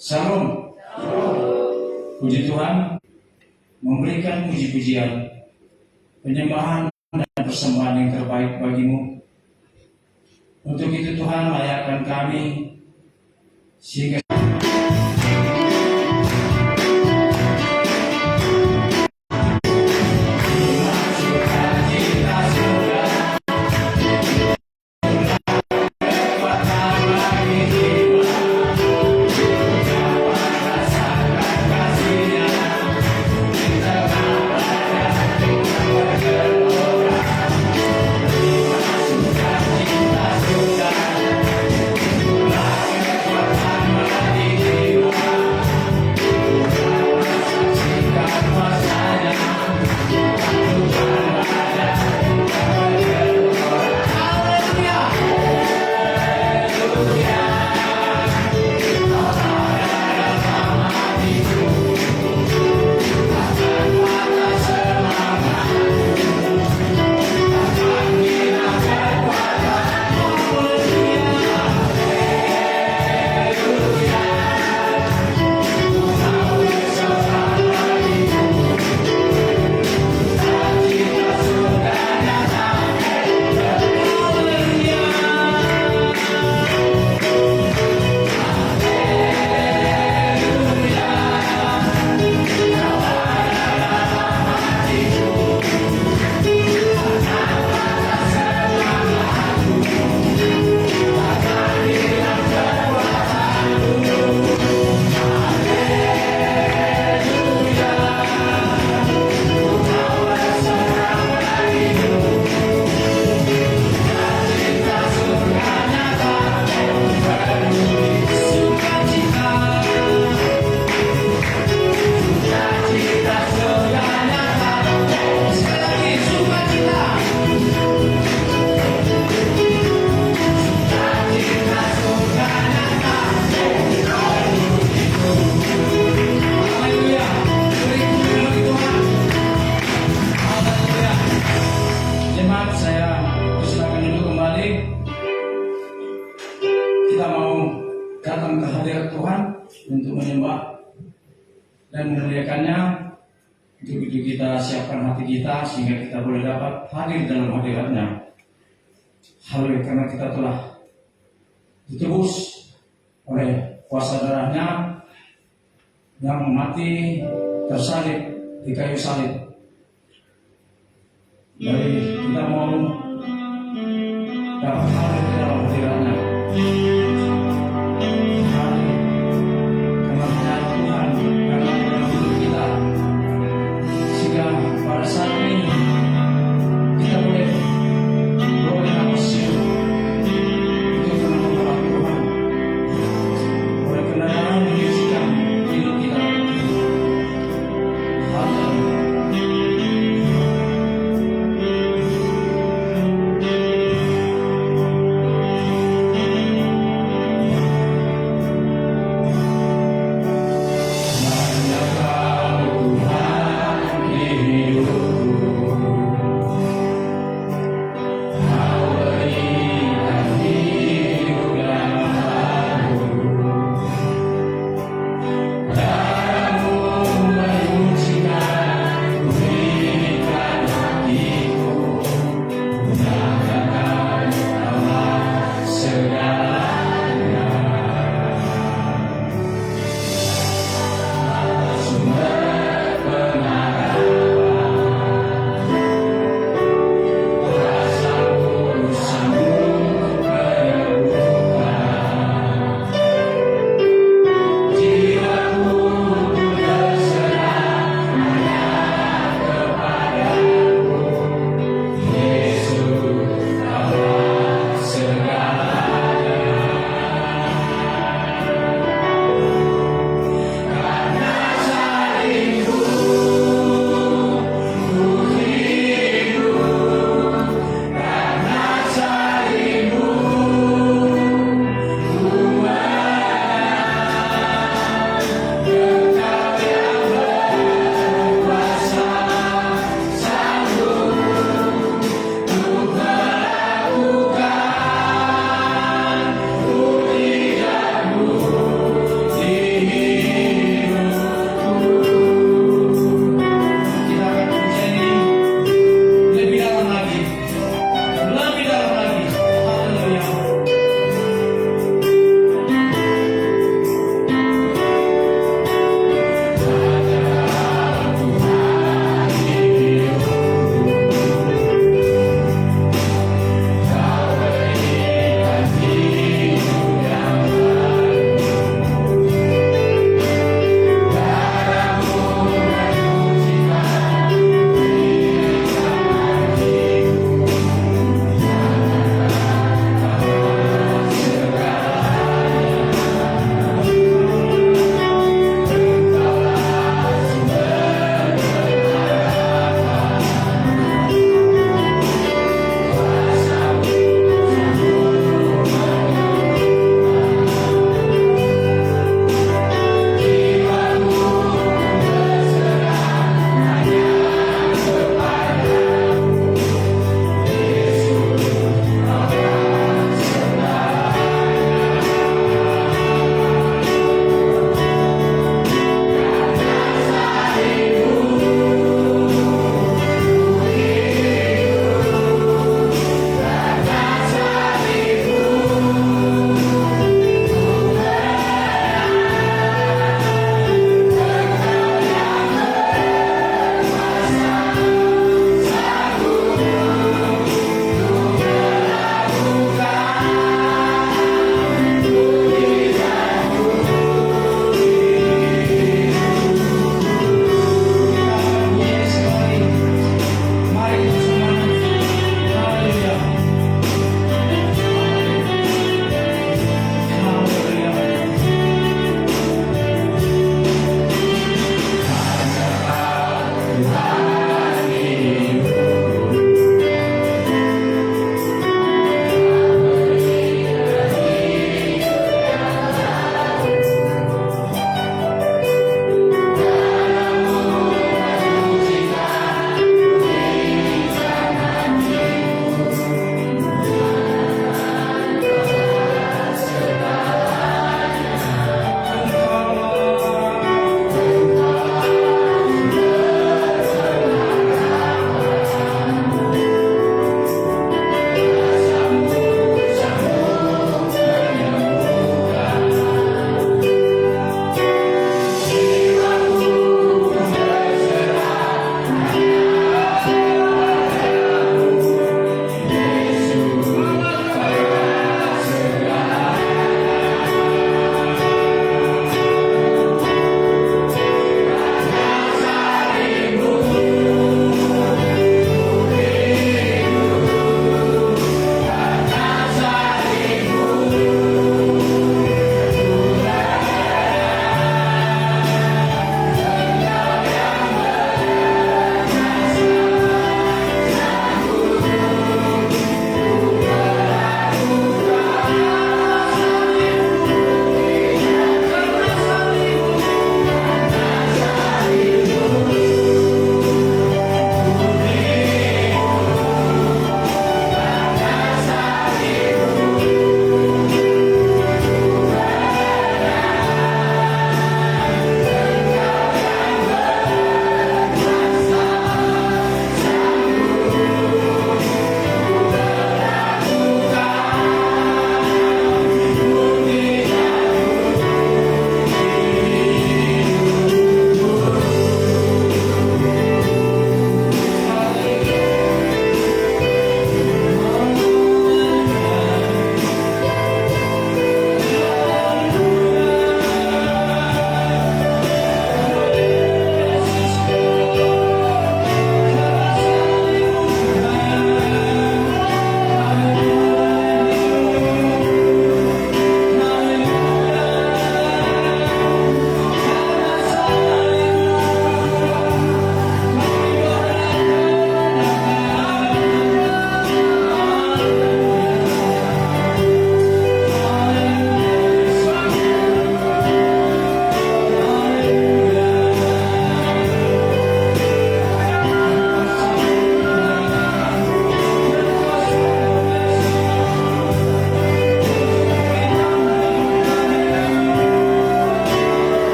Salam. Puji Tuhan, memberikan puji-pujian, penyembahan dan persembahan yang terbaik bagimu. Untuk itu Tuhan, layakkan kami sehingga datang ke hadirat Tuhan untuk menyembah dan memuliakannya. Untuk itu kita siapkan hati kita sehingga kita boleh dapat hadir dalam hadiratnya. Haleluya, karena kita telah ditebus oleh kuasa darahnya yang mati tersalib di kayu salib. Jadi kita mau dapat hadir dalam hadiratnya. Pada saat ini kita boleh beroleh nafas hidup untuk mengenal Tuhan, oleh kenalan menyucikan hidup kita. Haleluya.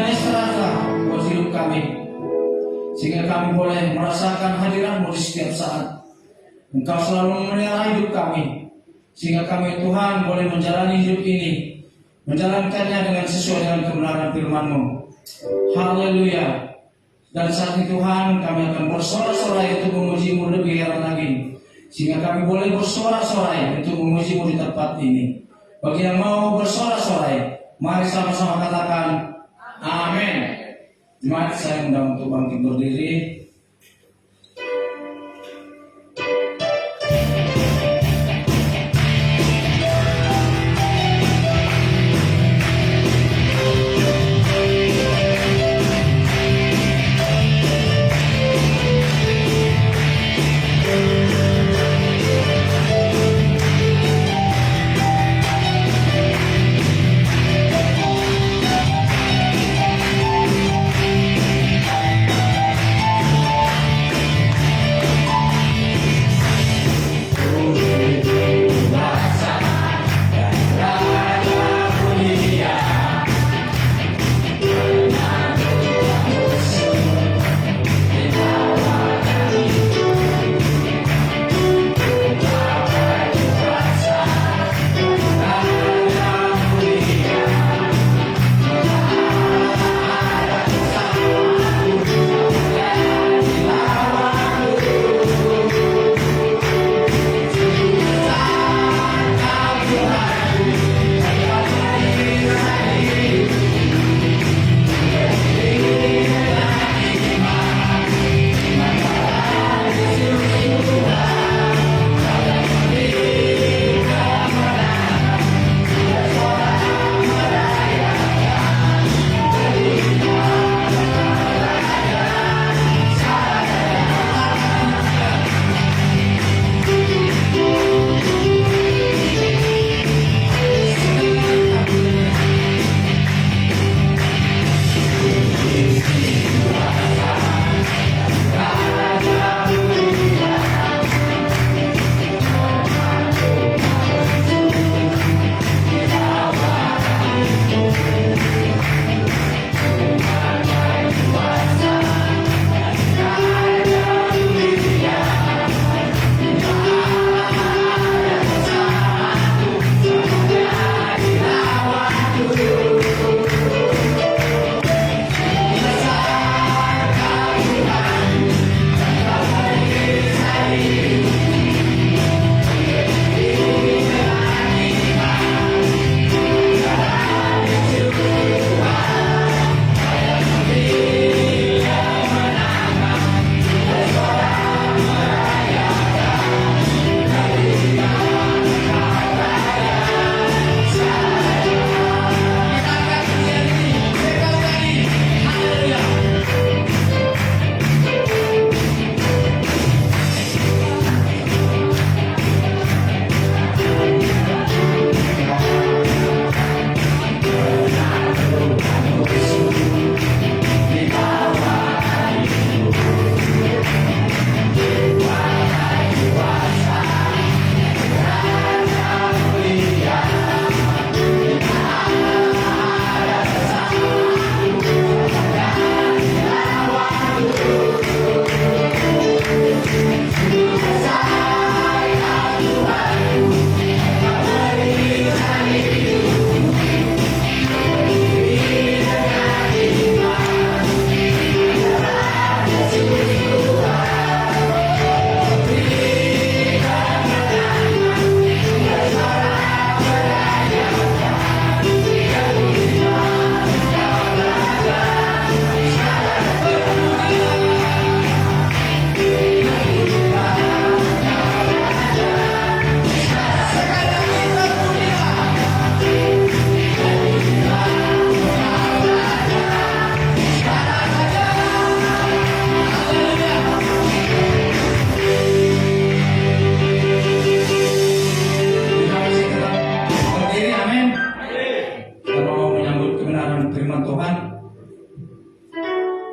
Yesus buat hidup kami, sehingga kami boleh merasakan hadirat-Mu di setiap saat. Engkau selalu memelihara hidup kami, sehingga kami Tuhan boleh menjalani hidup ini, menjalankannya dengan sesuai dengan kebenaran firman-Mu. Haleluya. Dan saat ini Tuhan, kami akan bersorak-sorai untuk memuji-Mu lebih heran lagi, sehingga kami boleh bersorak-sorai untuk memuji-Mu di tempat ini. Bagi yang mau bersorak-sorai, mari sama-sama katakan amin. Jemaat, saya undang untuk bangkit berdiri.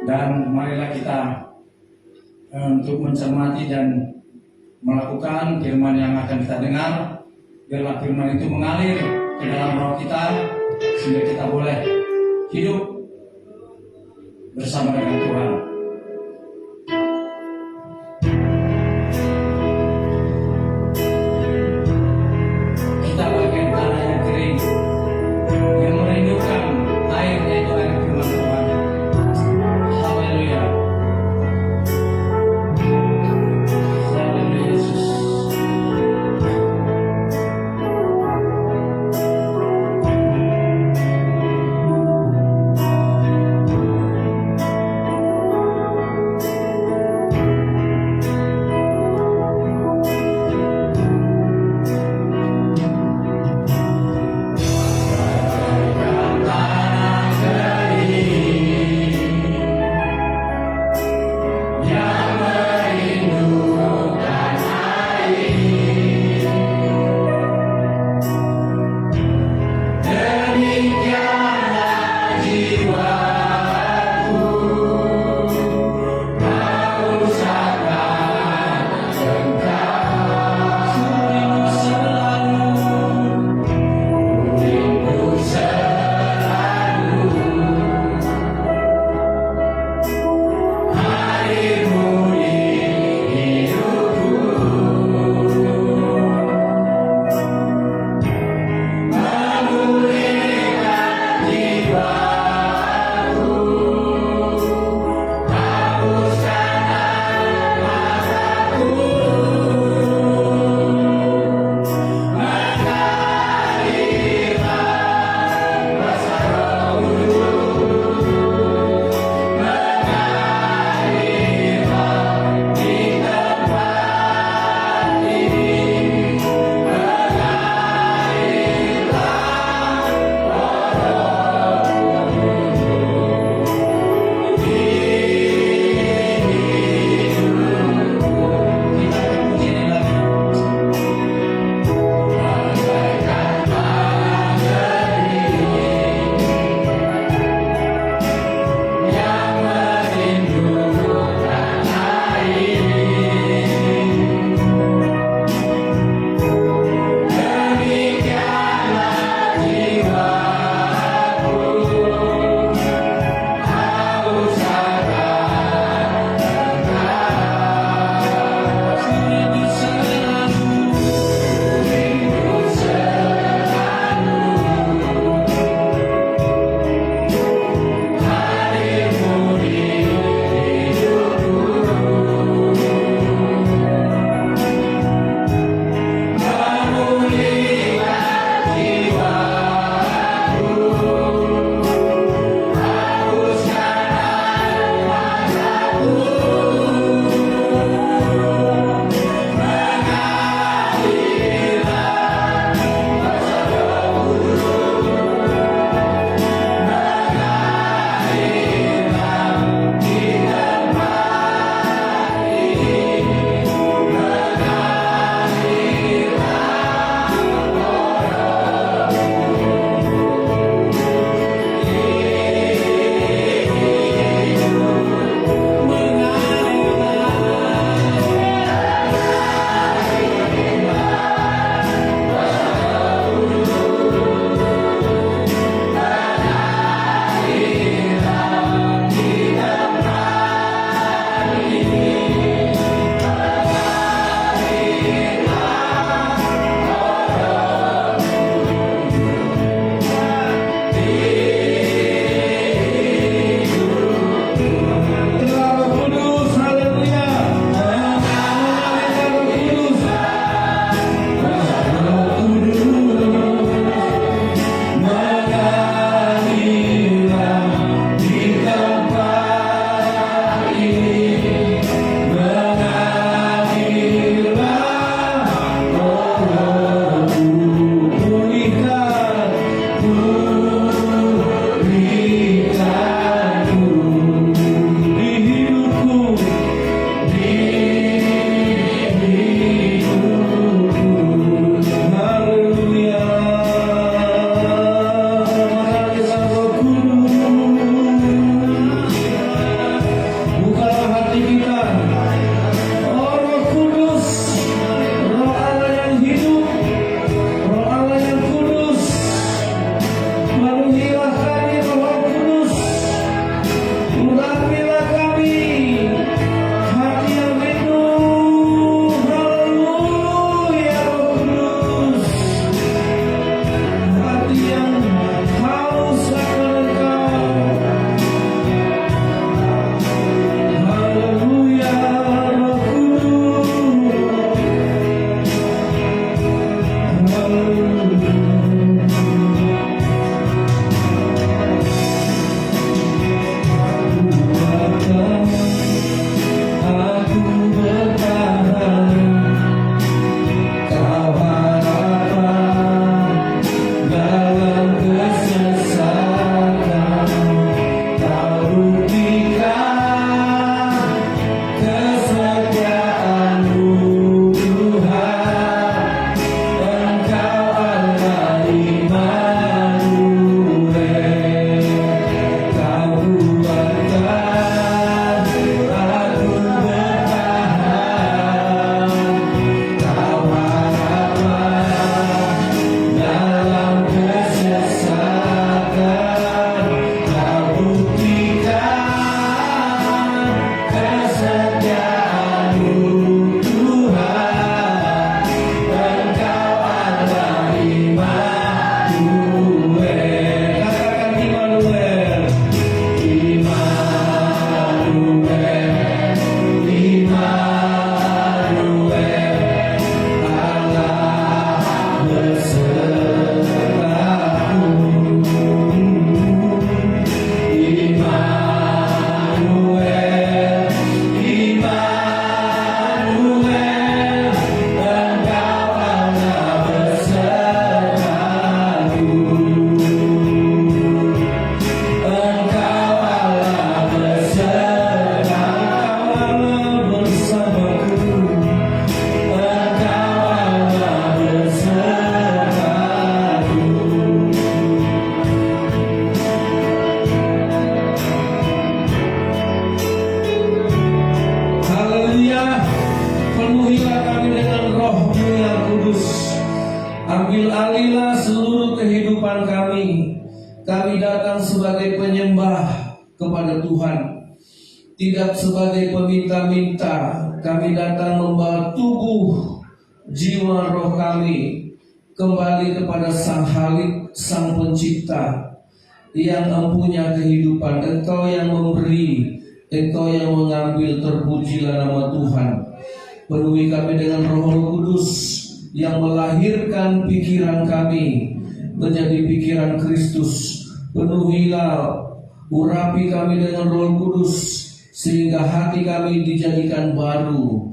Dan marilah kita untuk mencermati dan melakukan firman yang akan kita dengar. Biarlah firman itu mengalir ke dalam roh kita, sehingga kita boleh hidup bersama dengan Tuhan. Kita bagian tanah yang kering, yang merindukan air, yaitu air firman Tuhan. Haleluya. Haleluya Yesus. Ambil alihlah seluruh kehidupan kami. Kami datang sebagai penyembah kepada Tuhan, tidak sebagai peminta-minta. Kami datang membawa tubuh, jiwa, roh kami kembali kepada Sang Halik, Sang Pencipta, yang empunya kehidupan. Engkau yang memberi, Engkau yang mengambil. Terpujilah nama Tuhan. Penuhi kami dengan Roh Kudus yang melahirkan pikiran kami menjadi pikiran Kristus. Penuhilah, urapi kami dengan Roh Kudus sehingga hati kami dijadikan baru.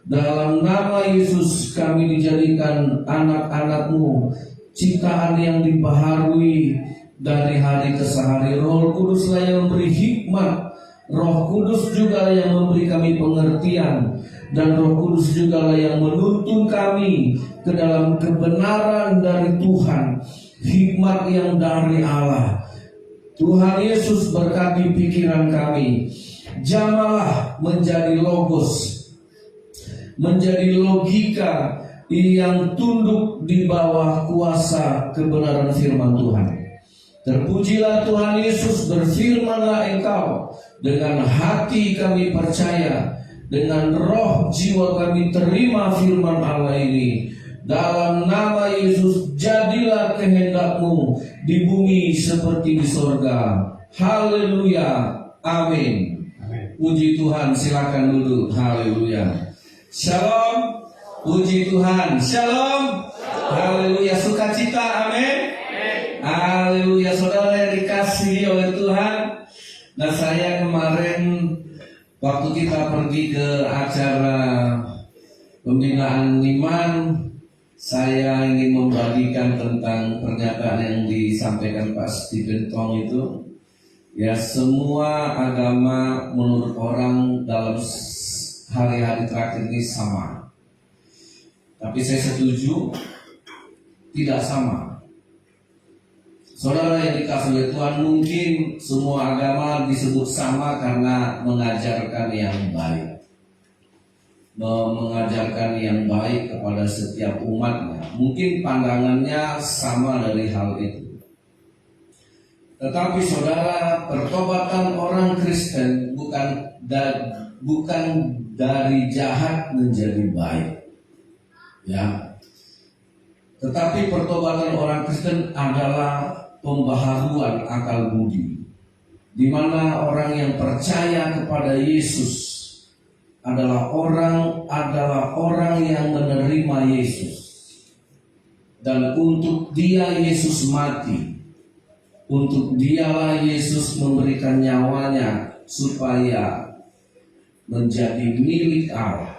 Dalam nama Yesus kami dijadikan anak-anak-Mu, ciptaan yang dibaharui dari hari ke hari. Roh Kuduslah yang memberi hikmat, Roh Kudus juga yang memberi kami pengertian, dan Roh Kudus juga yang menuntun kami ke dalam kebenaran dari Tuhan, hikmat yang dari Allah. Tuhan Yesus berkati pikiran kami. Jamalah menjadi logos, menjadi logika yang tunduk di bawah kuasa kebenaran firman Tuhan. Terpujilah Tuhan Yesus. Berfirmanlah Engkau. Dengan hati kami percaya, dengan roh jiwa kami terima firman Allah ini. Dalam nama Yesus, jadilah kehendak-Mu di bumi seperti di sorga. Haleluya, amin. Puji Tuhan, silakan duduk. Haleluya. Shalom. Puji Tuhan. Shalom. Haleluya. Sukacita. Amin. Haleluya. Saudara yang dikasihi oleh Tuhan. Nah, saya kemarin waktu kita pergi ke acara pembinaan iman, saya ingin membagikan tentang pernyataan yang disampaikan Pak Stephen Tong itu. Ya, semua agama menurut orang dalam hari-hari terakhir ini sama. Tapi saya setuju tidak sama. Saudara yang dikasihi oleh Tuhan, mungkin semua agama disebut sama karena mengajarkan yang baik, mengajarkan yang baik kepada setiap umatnya. Mungkin pandangannya sama dari hal itu. Tetapi saudara, pertobatan orang Kristen bukan dari jahat menjadi baik, ya. Tetapi pertobatan orang Kristen adalah pembaharuan akal budi, di mana orang yang percaya kepada Yesus adalah orang yang menerima Yesus, dan untuk Dia Yesus mati. Untuk Dialah Yesus memberikan nyawanya supaya menjadi milik Allah.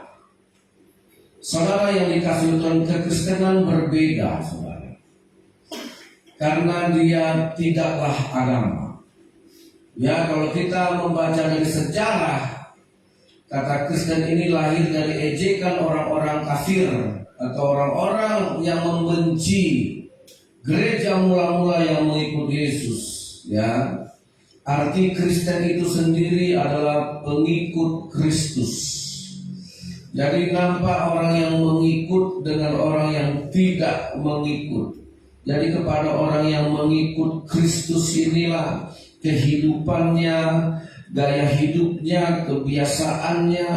Saudara yang dikasihi Tuhan, kekristenan berbeda, saudara, karena dia tidaklah agama. Ya, kalau kita membaca dari sejarah, kata Kristen ini lahir dari ejekan orang-orang kafir atau orang-orang yang membenci gereja mula-mula yang mengikut Yesus, ya. Arti Kristen itu sendiri adalah pengikut Kristus. Jadi nampak orang yang mengikut dengan orang yang tidak mengikut. Jadi kepada orang yang mengikut Kristus inilah kehidupannya, gaya hidupnya, kebiasaannya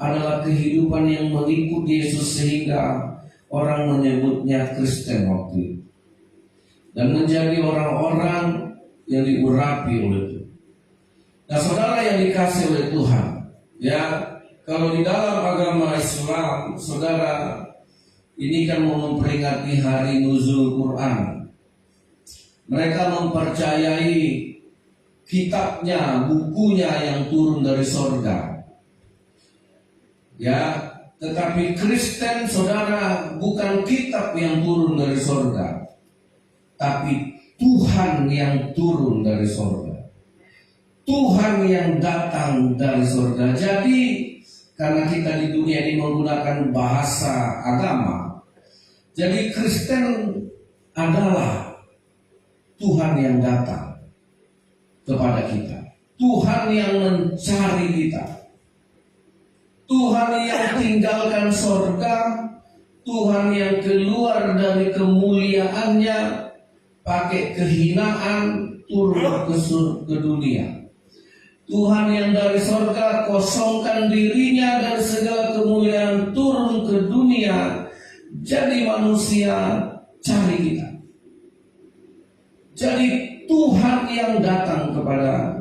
adalah kehidupan yang mengikut Yesus, sehingga orang menyebutnya Kristen waktu itu. Dan menjadi orang-orang yang diurapi oleh Tuhan. Nah, saudara yang dikasihi oleh Tuhan, ya, kalau di dalam agama Islam, saudara, ini kan memperingati hari nuzul Quran. Mereka mempercayai kitabnya, bukunya yang turun dari sorga. Ya, tetapi Kristen, saudara, bukan kitab yang turun dari sorga, tapi Tuhan yang turun dari sorga, Tuhan yang datang dari sorga. Jadi karena kita di dunia ini menggunakan bahasa agama, jadi Kristen adalah Tuhan yang datang kepada kita, Tuhan yang mencari kita, Tuhan yang tinggalkan sorga Tuhan yang keluar dari kemuliaannya pakai kehinaan turun ke dunia. Tuhan yang dari sorga kosongkan dirinya dari segala kemuliaan turun ke dunia, jadi manusia cari kita. Jadi Tuhan yang datang kepada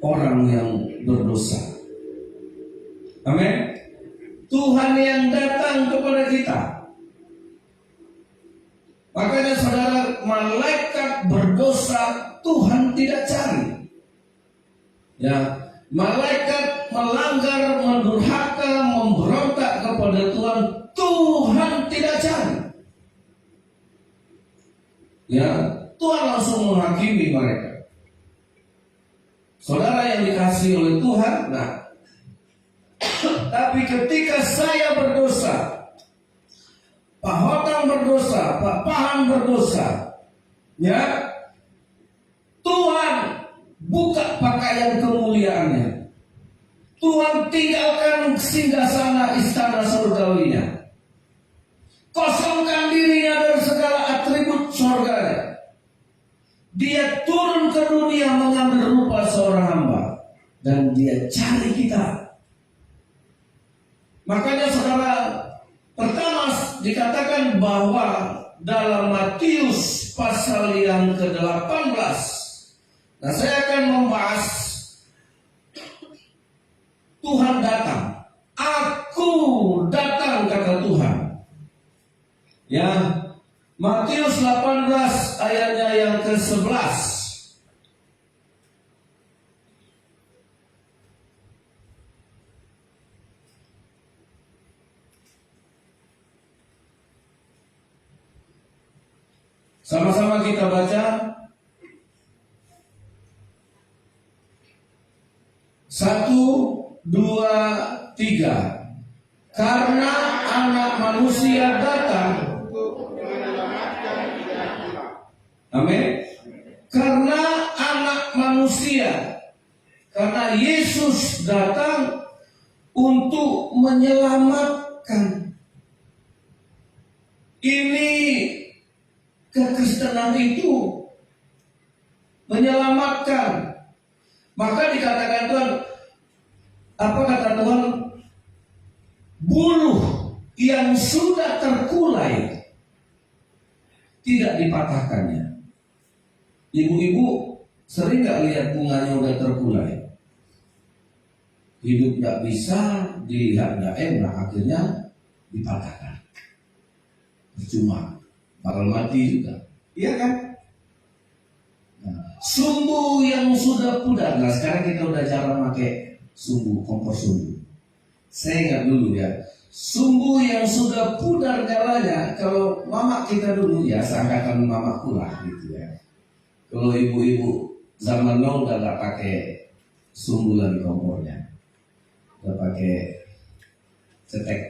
orang yang berdosa. Amin. Tuhan yang datang kepada kita. Makanya saudara, malaikat berdosa Tuhan tidak cari. Ya, malaikat melanggar, mendurhaka, memberontak kepada Tuhan, Tuhan tidak cari. Ya, Tuhan langsung menghakimi mereka. Saudara yang dikasihi oleh Tuhan, nah, tapi ketika saya berdosa, Pak Hotang berdosa, Pak Pahan berdosa, ya, Tuhan buka pakaian kemuliaannya. Tuhan tinggalkan singgasana istana surgawinya. Kosongkan dirinya dari segala atribut surganya. Dia turun ke dunia mengambil rupa seorang hamba. Dan dia cari kita. Makanya saudara, pertama dikatakan bahwa dalam Matius pasal yang ke-18. Nah, saya akan membahas Tuhan datang. Aku datang, kata Tuhan. Ya, Matius 18 ayatnya yang ke-11. Sama-sama kita baca. 1, 2, 3. Karena anak manusia datang. Amin. Karena anak manusia, karena Yesus datang untuk menyelamatkan. Ini kekristenan itu menyelamatkan. Maka dikatakan Tuhan, apa kata Tuhan? Buluh yang sudah terkulai tidak dipatahkannya. Ibu-ibu sering gak lihat bunganya udah terkulai? Hidup gak bisa, dilihat gak enak, akhirnya dipatahkan. Percuma, bakal mati juga. Iya kan? Sumbu yang sudah pudar. Nah, sekarang kita udah jarang pakai sumbu, kompor sumbu. Saya ingat dulu ya, sumbu yang sudah pudar nyalanya. Kalau mama kita dulu ya, seangkatan mamaku lah gitu ya. Kalau ibu-ibu zaman now udah gak pakai sumbu lagi kompornya, udah pakai cetek.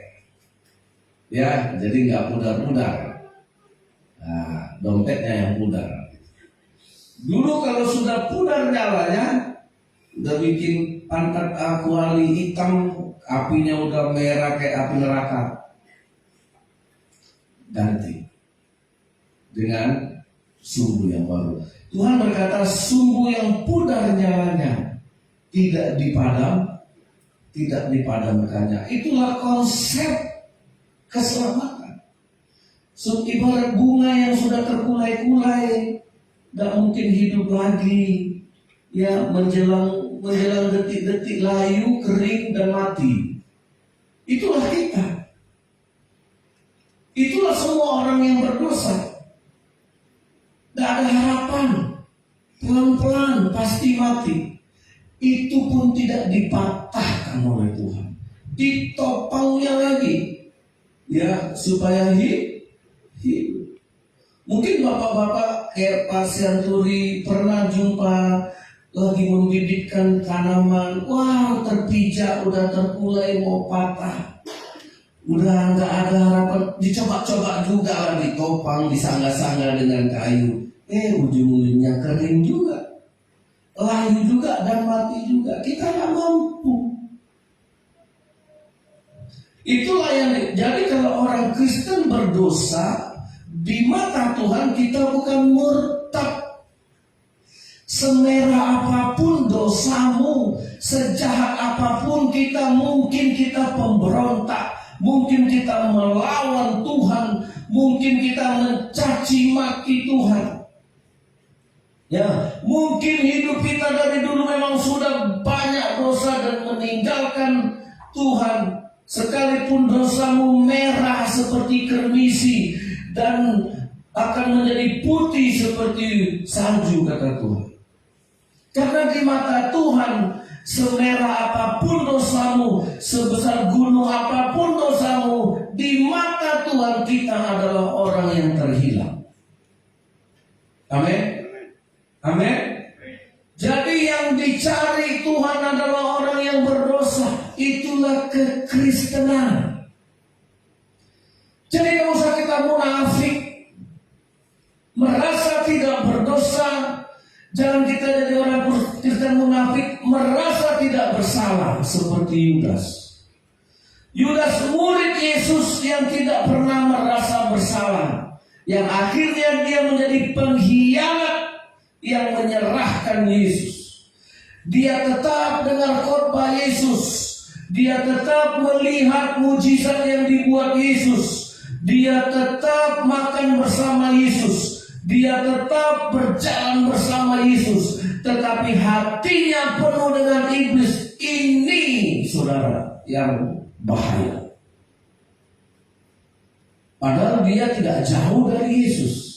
Ya, jadi nggak pudar-pudar. Nah, dompetnya yang pudar. Dulu kalau sudah pudar nyalanya, udah bikin pantat kuali hitam, apinya udah merah kayak api neraka. Ganti dengan sumbu yang baru. Tuhan berkata, sumbu yang pudar nyalanya tidak dipadamkannya. Itulah konsep keselamatan. Ibarat bunga yang sudah terkulai-kulai, gak mungkin hidup lagi, ya, menjelang detik-detik layu, kering dan mati. Itulah kita. Itulah semua orang yang berdosa. Gak ada harapan. Pelan-pelan pasti mati. Itu pun tidak dipatahkan oleh Tuhan. Ditopangnya lagi, ya, supaya hidup. Mungkin bapak-bapak kayak Pak Sianturi pernah jumpa lagi membibitkan tanaman, wah, terpijak, udah terkulai mau patah, udah nggak ada harapan, dicoba-coba juga lah, ditopang, disangga-sangga dengan kayu, ujung-ujungnya kering juga, layu juga dan mati juga. Kita nggak mampu. Itulah yang jadi kalau orang Kristen berdosa di mata Tuhan kita bukan murtad. Semerah apapun dosamu, sejahat apapun kita, mungkin kita pemberontak, mungkin kita melawan Tuhan, mungkin kita mencaci maki Tuhan. Ya, mungkin hidup kita dari dulu memang sudah banyak dosa dan meninggalkan Tuhan. Sekalipun dosamu merah seperti kermisi dan akan menjadi putih seperti salju, kata Tuhan. Karena di mata Tuhan, semerah apapun dosamu, sebesar gunung apapun dosamu, di mata Tuhan kita adalah orang yang terhilang. Amin. Amin. Jadi yang dicari Tuhan adalah orang yang berdosa. Itulah kekristenan. Jadi tidak usah kita munafik, merasa tidak berdosa. Jangan kita jadi orang Kristen munafik, merasa tidak bersalah seperti Yudas. Yudas murid Yesus yang tidak pernah merasa bersalah, yang akhirnya dia menjadi pengkhianat yang menyerahkan Yesus. Dia tetap dengar khotbah Yesus, dia tetap melihat mujizat yang dibuat Yesus, dia tetap makan bersama Yesus, dia tetap berjalan bersama Yesus, tetapi hatinya penuh dengan iblis. Ini, saudara, yang bahaya. Padahal dia tidak jauh dari Yesus.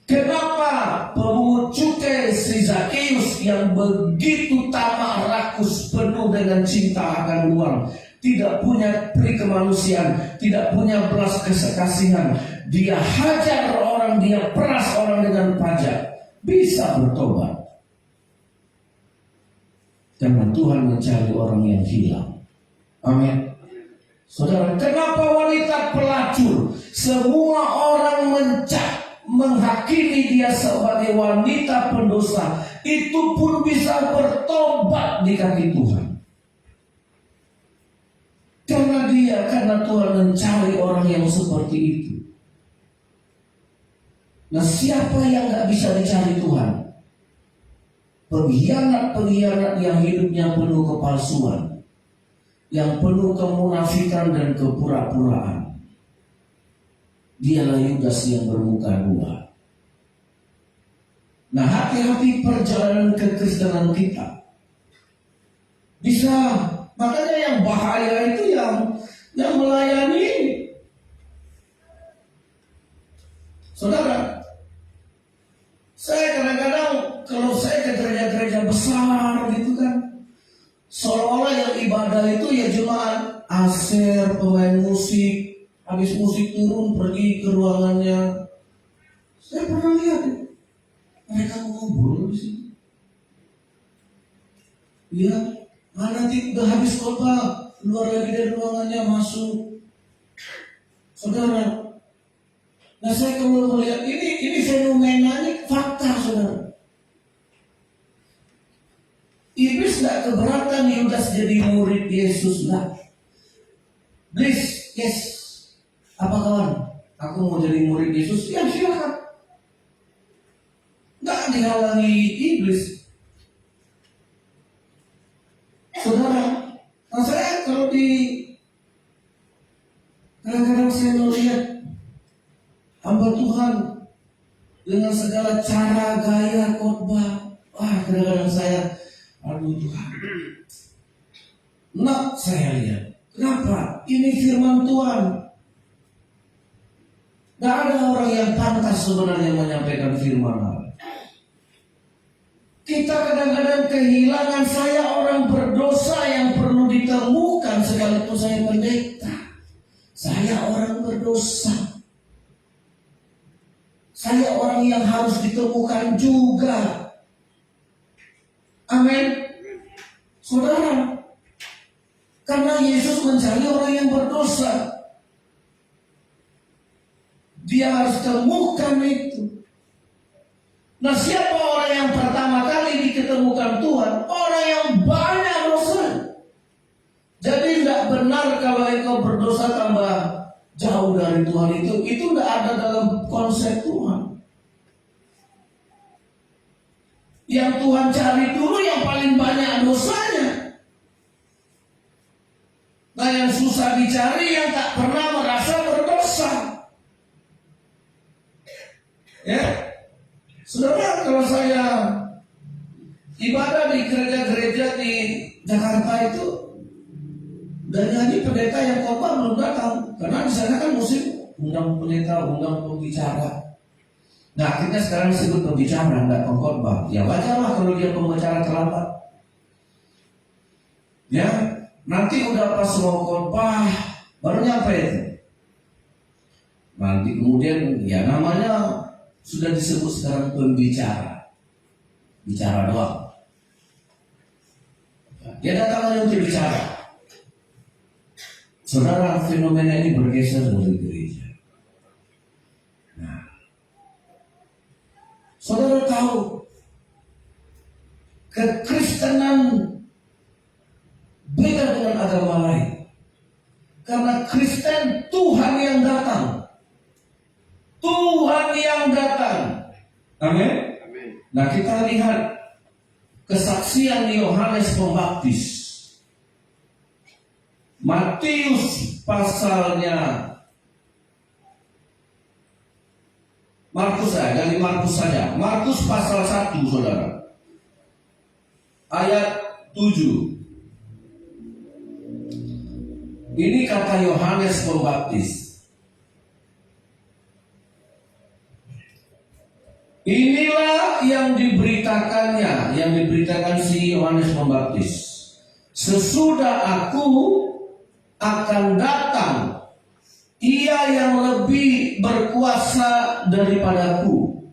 Kenapa pemungut cukai si Zakeus yang begitu tamak rakus, penuh dengan cinta akan uang, tidak punya peri kemanusiaan, tidak punya belas kasihan, dia hajar orang, dia peras orang dengan pajak, bisa bertobat? Karena Tuhan mencari orang yang hilang. Amin. Saudara, kenapa wanita pelacur, semua orang menghakimi dia sebagai wanita pendosa, itu pun bisa bertobat di kaki Tuhan? Karena Tuhan mencari orang yang seperti itu. Nah, siapa yang gak bisa dicari Tuhan? Pengkhianat-pengkhianat yang hidupnya penuh kepalsuan, yang penuh kemunafikan dan kepura-puraan. Dialah Yudas yang bermuka dua. Nah, hati-hati perjalanan kekristenan kita. Bisa, makanya yang bahaya itu yang melayani ini. Saudara, saya kadang-kadang kalau saya ke gereja-gereja besar gitu kan, seolah-olah yang ibadah itu ya cuma aser, pemain musik, habis musik turun pergi ke ruangannya. Saya pernah lihat mereka ngobrol di sini. Ya, nanti udah habis khotbah, keluar lagi dari ruangannya, masuk. Saudara, nah saya kalau melihat ini fenomena, ini fakta, saudara. Iblis tidak keberatan Yudas jadi murid Yesus, lah. Please, yes. Apa kawan? Aku mau jadi murid Yesus? Ya silakan. Nggak dihalangi iblis. Saudara, nah saya kalau kadang-kadang saya melihat hamba Tuhan dengan segala cara gaya khotbah, kadang-kadang saya, aduh Tuhan, nak saya lihat, kenapa? Ini firman Tuhan. Gak ada orang yang pantas sebenarnya menyampaikan firman Allah. Kita kadang-kadang kehilangan, saya orang berdosa yang perlu ditemukan sekalipun saya pendeta. Saya orang berdosa. Saya orang yang harus ditemukan juga. Amin. Saudara, karena Yesus mencari orang yang berdosa, dia harus temukan itu. Nah, siapa orang yang pertama kali diketemukan Tuhan? Orang yang banyak dosa. Jadi tidak benar mencari Tuhan itu tidak ada dalam konsep Tuhan. Yang Tuhan cari dulu yang paling banyak dosanya. Nah, yang susah dicari yang tak pernah merasa berdosa. Ya, saudara, kalau saya ibadah di gereja-gereja di Jakarta itu, dan jadi pendeta yang khotbah belum datang, karena di sana kan musim undang pendeta, undang pembicara. Nah, akhirnya sekarang disebut pembicara, nggak pengkhotbah. Ya wajarlah kalau dia pembicara terlambat. Ya, nanti udah pas mau khotbah baru nyampe itu. Nanti kemudian ya namanya sudah disebut sekarang pembicara, bicara doang. Dia datang hanya untuk bicara. Saudara, fenomena ini bergeser dari gereja. Nah, saudara tahu kekristenan beda dengan agama lain. Karena Kristen Tuhan yang datang. Tuhan yang datang. Amin. Nah, kita lihat kesaksian Yohanes Pembaptis. Matius pasalnya dari Markus saja. Markus pasal 1, saudara. Ayat 7. Ini kata Yohanes Pembaptis. Inilah yang diberitakannya, yang diberitakan si Yohanes Pembaptis. Sesudah aku akan datang, ia yang lebih berkuasa daripadaku.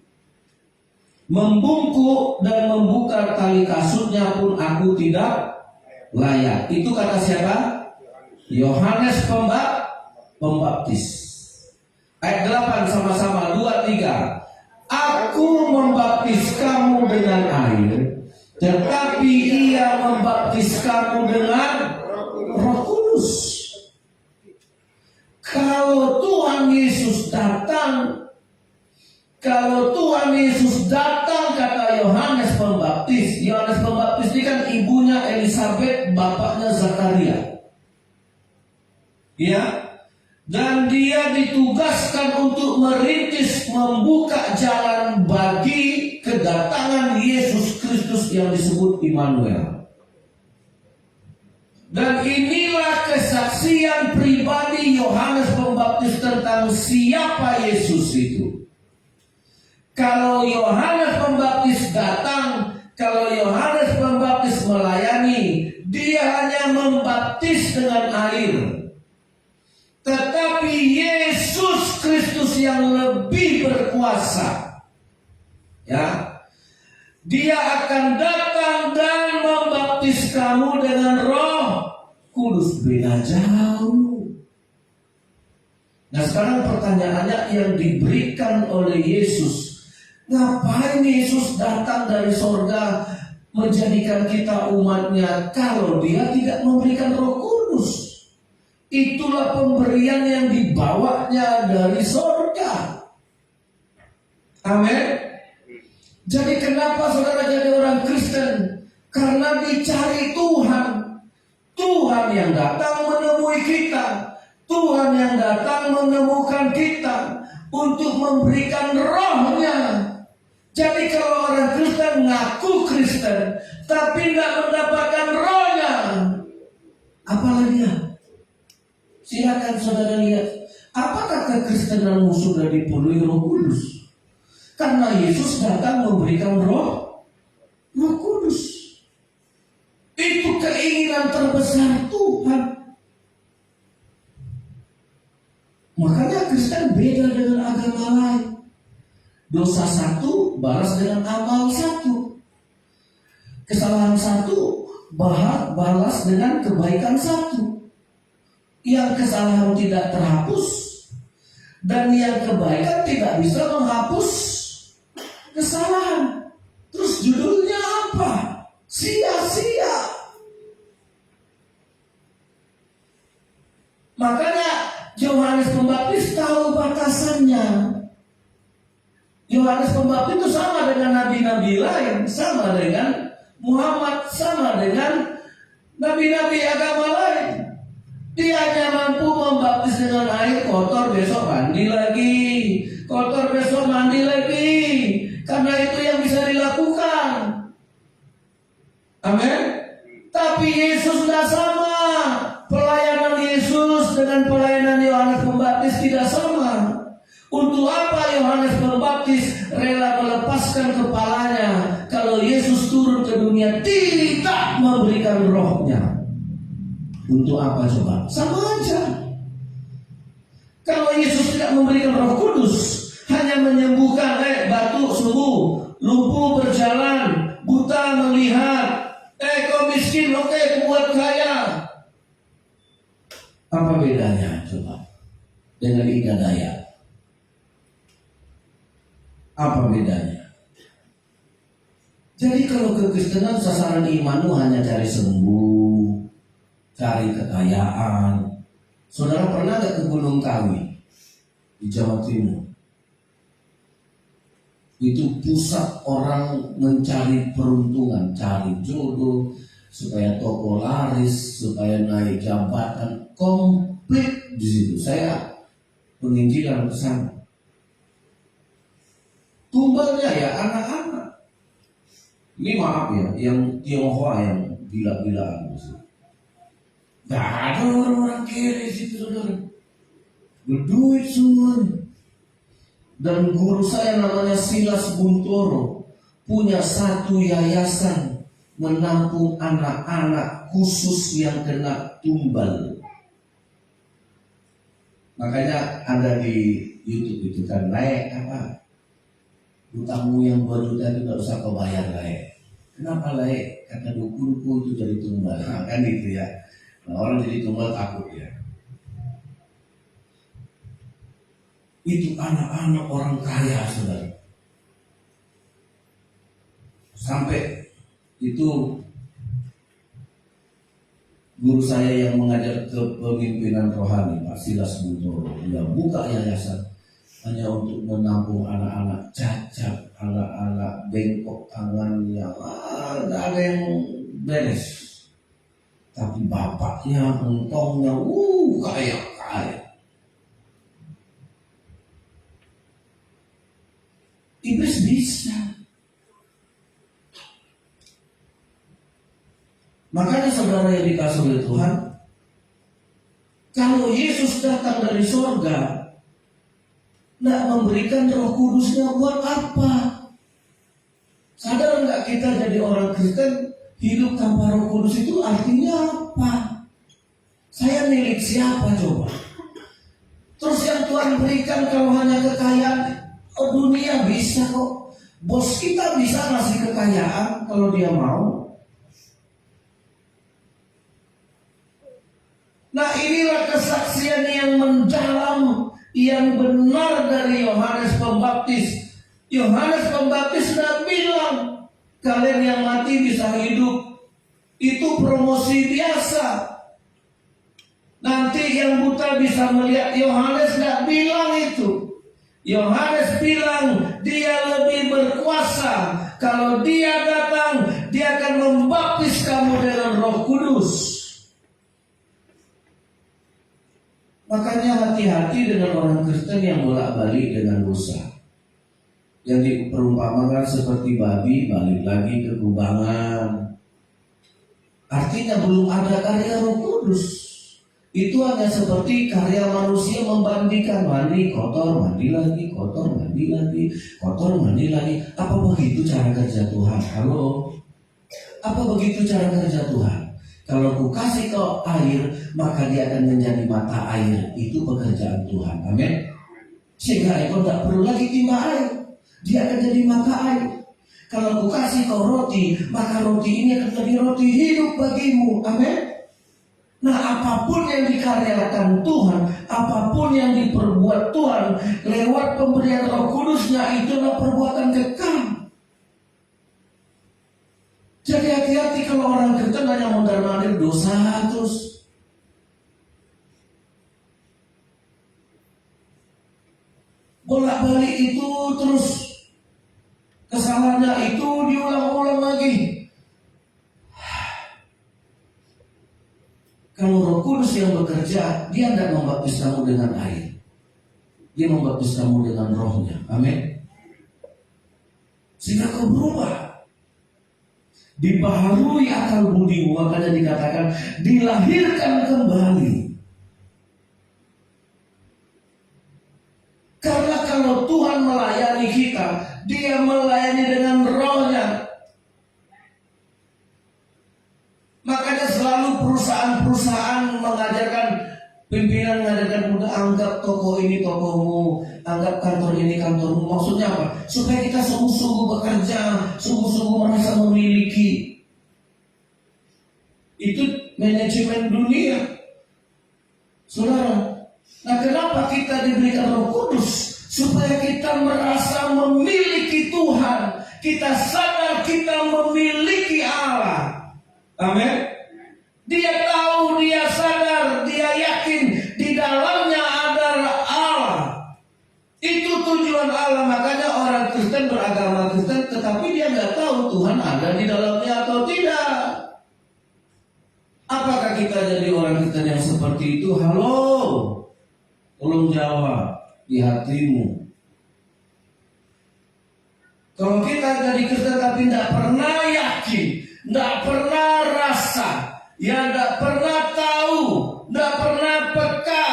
Membungkuk dan membuka tali kasutnya pun aku tidak layak. Itu kata siapa? Yohanes Pembaptis. Ayat 8 sama-sama, 2, 3. Aku membaptis kamu dengan air, tetapi ia membaptis kamu dengan Roh Kudus. Kalau Tuhan Yesus datang, kata Yohanes Pembaptis. Yohanes Pembaptis ini kan ibunya Elisabet, bapaknya Zakaria. Ya, dan dia ditugaskan untuk merintis, membuka jalan bagi kedatangan Yesus Kristus yang disebut Immanuel. Dan inilah kesaksian pribadi Yohanes Pembaptis tentang siapa Yesus itu. Kalau Yohanes Pembaptis datang, kalau Yohanes Pembaptis melayani, dia hanya membaptis dengan air. Tetapi Yesus Kristus yang lebih berkuasa, ya, dia akan datang dan membaptis kamu dengan Roh Kudus. Beda jauh. Nah, sekarang pertanyaannya, yang diberikan oleh Yesus, ngapain Yesus datang dari sorga menjadikan kita umatnya kalau dia tidak memberikan Roh Kudus? Itulah pemberian yang dibawanya dari sorga. Amin. Jadi kenapa saudara jadi orang Kristen? Karena dicari Tuhan. Tuhan yang datang menemui kita. Tuhan yang datang menemukan kita untuk memberikan rohnya. Jadi kalau orang Kristen ngaku Kristen tapi tidak mendapatkan rohnya, apalagi ya? Silakan saudara lihat, apakah kekristenanmu sudah dipenuhi Roh Kudus? Karena Yesus datang memberikan Roh Kudus. Itu keinginan terbesar Tuhan. Makanya Kristen beda dengan agama lain. Dosa satu balas dengan amal satu. Kesalahan satu balas dengan kebaikan satu. Yang kesalahan tidak terhapus dan yang kebaikan tidak bisa menghapus kesalahan. Terus judulnya apa? Sia-sia. Makanya Yohanes Pembaptis tahu batasannya. Yohanes Pembaptis itu sama dengan nabi-nabi lain, sama dengan Muhammad, sama dengan nabi-nabi agama lain. Dia hanya mampu membaptis dengan air, kotor besok mandi lagi, kotor besok mandi lagi. Karena itu yang bisa dilakukan. Amin. Tapi Yesus tidak sama. Pelayanan Yesus dengan pelayanan Yohanes Pembaptis tidak sama. Untuk apa Yohanes Pembaptis rela melepaskan kepalanya kalau Yesus turun ke dunia tidak memberikan rohnya? Untuk apa coba? Sama aja. Kalau Yesus tidak memberikan Roh Kudus, hanya menyembuhkan batu sembuh, lumpuh berjalan, buta melihat, kau miskin, oke, buat kaya. Apa bedanya coba dengan Ika Dayak? Apa bedanya? Jadi kalau kekristenan sasaran imanmu hanya cari sembuh, cari kekayaan. Saudara pernah gak ke Gunung Kawi di Jawa Timur? Itu pusat orang mencari peruntungan, cari jodoh, supaya toko laris, supaya naik jabatan, komplit di situ. Saya penginjilan ke sana. Tumbalnya ya anak-anak. Ini maaf ya, yang Tionghoa yang gila-gilaan. Gak ada orang-orang kiri situ, saudara. Berduit semua. Dan guru saya namanya Silas Buntoro punya satu yayasan menampung anak-anak khusus yang kena tumbal. Makanya ada di YouTube itu kan, naik apa? Utangmu yang 2 juta itu gak usah kau bayar, naik. Kenapa naik? Kata dukunku itu jadi tumbal. Nah, kan gitu ya. Nah, orang jadi tumbal takut ya. Itu anak-anak orang kaya, saudara. Sampai itu guru saya yang mengajar kepemimpinan rohani, Pak Silas Buntoro, dia buka yayasan hanya untuk menampung anak-anak cacat, anak-anak bengkok tangannya, nggak ada yang beres. Tapi bapaknya, entongnya, kaya. Iblis bisa. Makanya saudara yang dikasih oleh Tuhan, kalau Yesus datang dari surga, tidak memberikan Roh Kudusnya buat apa? Sadar nggak kita jadi orang Kristen hidup tanpa Roh Kudus itu artinya apa? Saya milik siapa coba? Terus yang Tuhan berikan kalau hanya kekayaan, dunia bisa kok. Bos kita bisa ngasih kekayaan kalau dia mau. Nah, inilah kesaksian yang mendalam, yang benar dari Yohanes Pembaptis. Yohanes Pembaptis sudah bilang, kalian yang mati bisa hidup. Itu promosi biasa. Nanti yang buta bisa melihat. Yohanes tidak bilang itu. Yohanes bilang dia lebih berkuasa. Kalau dia datang, dia akan membaptis kamu dengan Roh Kudus. Makanya hati-hati dengan orang Kristen yang bolak-balik dengan dosa. Yang diperumpamakan seperti babi balik lagi ke kubangan. Artinya belum ada karya Roh Kudus. Itu hanya seperti karya manusia membandingkan mandi kotor, mandi lagi, kotor, mandi lagi, kotor, mandi lagi. Apa begitu cara kerja Tuhan? Halo? Apa begitu cara kerja Tuhan? Kalau ku kasih kau air, maka dia akan menjadi mata air. Itu pekerjaan Tuhan. Amin. Sehingga engkau tidak perlu lagi timba air. Dia akan jadi mata air. Kalau ku kasih kau roti, maka roti ini akan menjadi roti hidup bagimu. Amin. Nah, apapun yang dikaryakan Tuhan, apapun yang diperbuat Tuhan lewat pemberian Roh Kudusnya, itulah perbuatan kekal. Jadi hati-hati kalau orang Kristen hanya mondar-mandir dosa terus. bolak-balik itu terus kesalahannya itu diulang-ulang lagi. Kalau Roh Kudus yang bekerja, dia tidak membaptis kamu dengan air, dia membaptis kamu dengan Rohnya. Amin. Sehingga kau berubah, dibaharui akal budimu. Makanya dikatakan dilahirkan kembali. Karena kalau Tuhan melayani kita, dia melayani dengan Rohnya. Makanya selalu perusahaan-perusahaan mengajarkan, pimpinan mengajarkan, udah anggap toko ini tokomu, anggap kantor ini kantormu. Maksudnya apa? Supaya kita sungguh-sungguh bekerja, sungguh-sungguh merasa memiliki. Itu manajemen dunia, saudara. Nah, kenapa kita diberikan Roh Kudus? Supaya kita merasa memiliki Tuhan. Kita sadar kita memiliki Allah. Amin. Dia tahu, dia sadar, dia yakin di dalamnya ada Allah. Itu tujuan Allah. Makanya orang Kristen beragama Kristen, tetapi dia nggak tahu Tuhan ada di dalamnya atau tidak. Apakah kita jadi orang Kristen yang seperti itu? Halo, tolong jawab di hatimu. Kalau kita jadi Kristen tapi tidak pernah yakin, tidak pernah rasa, ya tidak pernah tahu, tidak pernah peka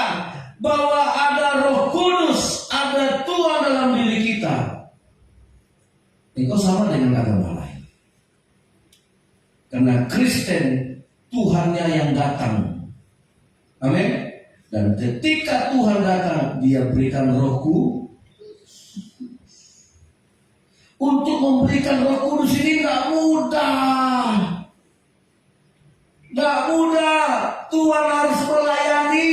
bahwa ada Roh Kudus, ada Tuhan dalam diri kita, itu sama dengan agama lain. Karena Kristen Tuhannya yang datang. Amin. Dan ketika Tuhan datang, dia berikan Rohku. Untuk memberikan Roh Kudus ini tidak mudah. Tidak mudah. Tuhan harus melayani.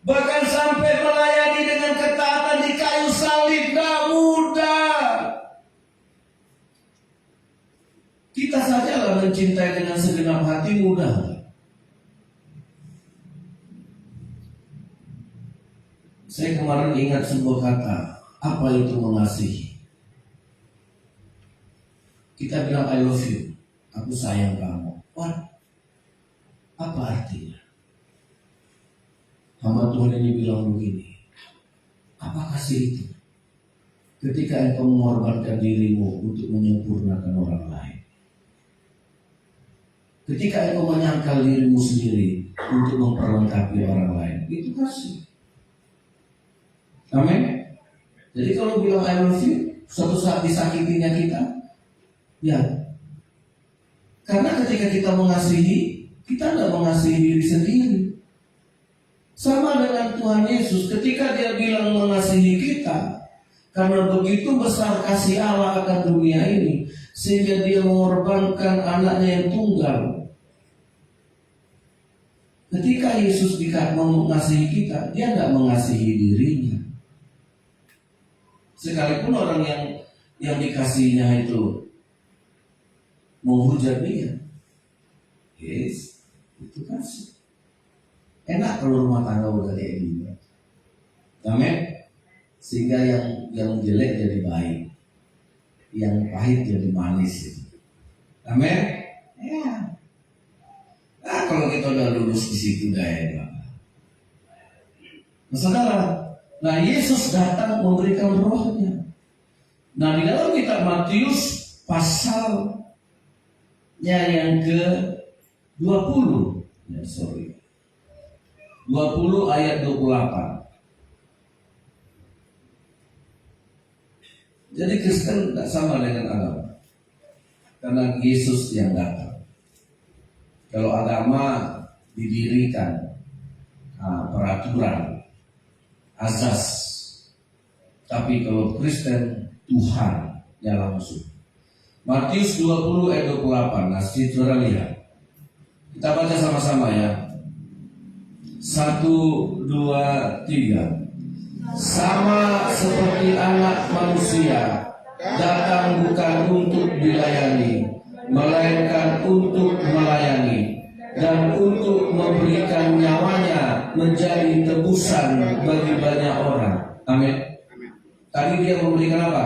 Bahkan sampai melayani dengan ketaatan di kayu salib. Tidak mudah. Kita sajalah mencintai dengan segenap hati mudah. Saya kemarin ingat sebuah kata. Apa itu mengasihi? Kita bilang I love you, aku sayang kamu. What? Apa artinya? Hamba Tuhan ini bilang begini, apa kasih itu? Ketika engkau mengorbankan dirimu untuk menyempurnakan orang lain. Ketika engkau menyangkal dirimu sendiri untuk memperlengkapi orang lain. Itu kasih. Amin. Jadi kalau bilang I love you, suatu saat disakitinya kita, ya, karena ketika kita mengasihi, kita tidak mengasihi diri sendiri. Sama dengan Tuhan Yesus, ketika dia bilang mengasihi kita, karena begitu besar kasih Allah akan dunia ini, sehingga dia mengorbankan anaknya yang tunggal. Ketika Yesus mengasihi kita, dia tidak mengasihi dirinya. Sekalipun orang yang dikasihinya itu menghujat dia, yes, itu kasih. Enak kalau rumah tangga udah kayak gini. Amin. Sehingga yang jelek jadi baik, yang pahit jadi manis. Amin. Ya. Nah, kalau kita udah lulus di situ udah enak. Saudara, nah Yesus datang memberikan Rohnya. Nah, di dalam kitab Matius pasal yang ke-20, 20 ayat 28. Jadi Kristen tidak sama dengan agama, karena Yesus yang datang. Kalau agama didirikan peraturan, azas, tapi kalau Kristen Tuhan yang langsung. Matius 20 ayat 28. Nah, saudara lihat. Kita baca sama-sama ya. 1, 2, 3. Sama seperti anak manusia datang bukan untuk dilayani, melainkan untuk melayani dan untuk memberikan nyawanya menjadi tebusan bagi banyak orang. Amin. Tadi dia memberikan apa?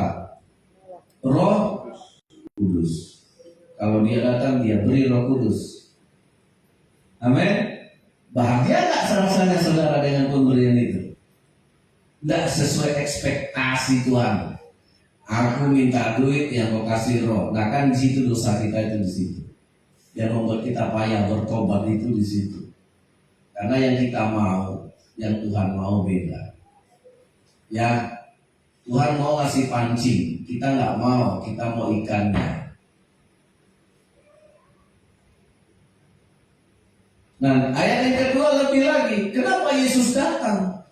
Roh Kudus. Kalau dia datang, dia beri Roh Kudus. Amin. Bahagia gak rasanya saudara dengan pemberian itu? Tidak sesuai ekspektasi Tuhan. Aku minta duit, yang mau kasih roh. Nah kan di situ dosa kita itu di situ. Yang membuat kita payah bertobat itu di situ. Karena yang kita mau, yang Tuhan mau beda. Ya, Tuhan mau ngasih pancing, kita nggak mau, kita mau ikannya. Nah, ayat yang kedua lebih lagi, kenapa Yesus datang?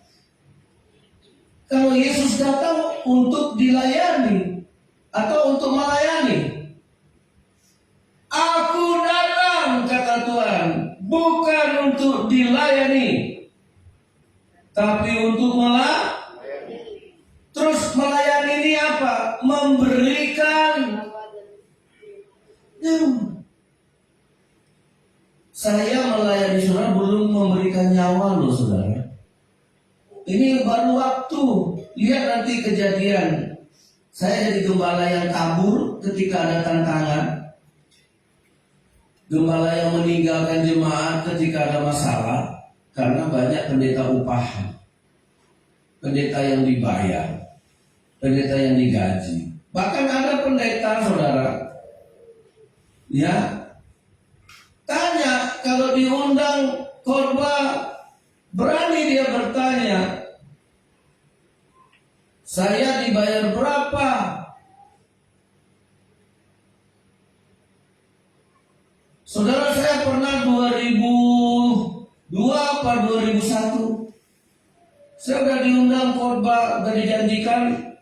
Kalau Yesus datang untuk dilayani atau untuk melayani, aku datang, kata Tuhan, bukan untuk dilayani, tapi untuk melayani. Terus melayani ini apa? Memberikan. Saya melayani saudara belum memberikan nyawa loh saudara. Ini baru waktu. Lihat nanti kejadian. Saya jadi gembala yang kabur ketika ada tantangan. Gembala yang meninggalkan jemaat ketika ada masalah. Karena banyak pendeta upahan. Pendeta yang dibayar. Pendeta yang digaji. Bahkan ada pendeta saudara. Ya. Tanya kalau diundang khotbah. Berani dia bertanya. Saya dibayar berapa? Saudara, saya pernah 2002 apa 2001. Saya sudah diundang khotbah, sudah dijanjikan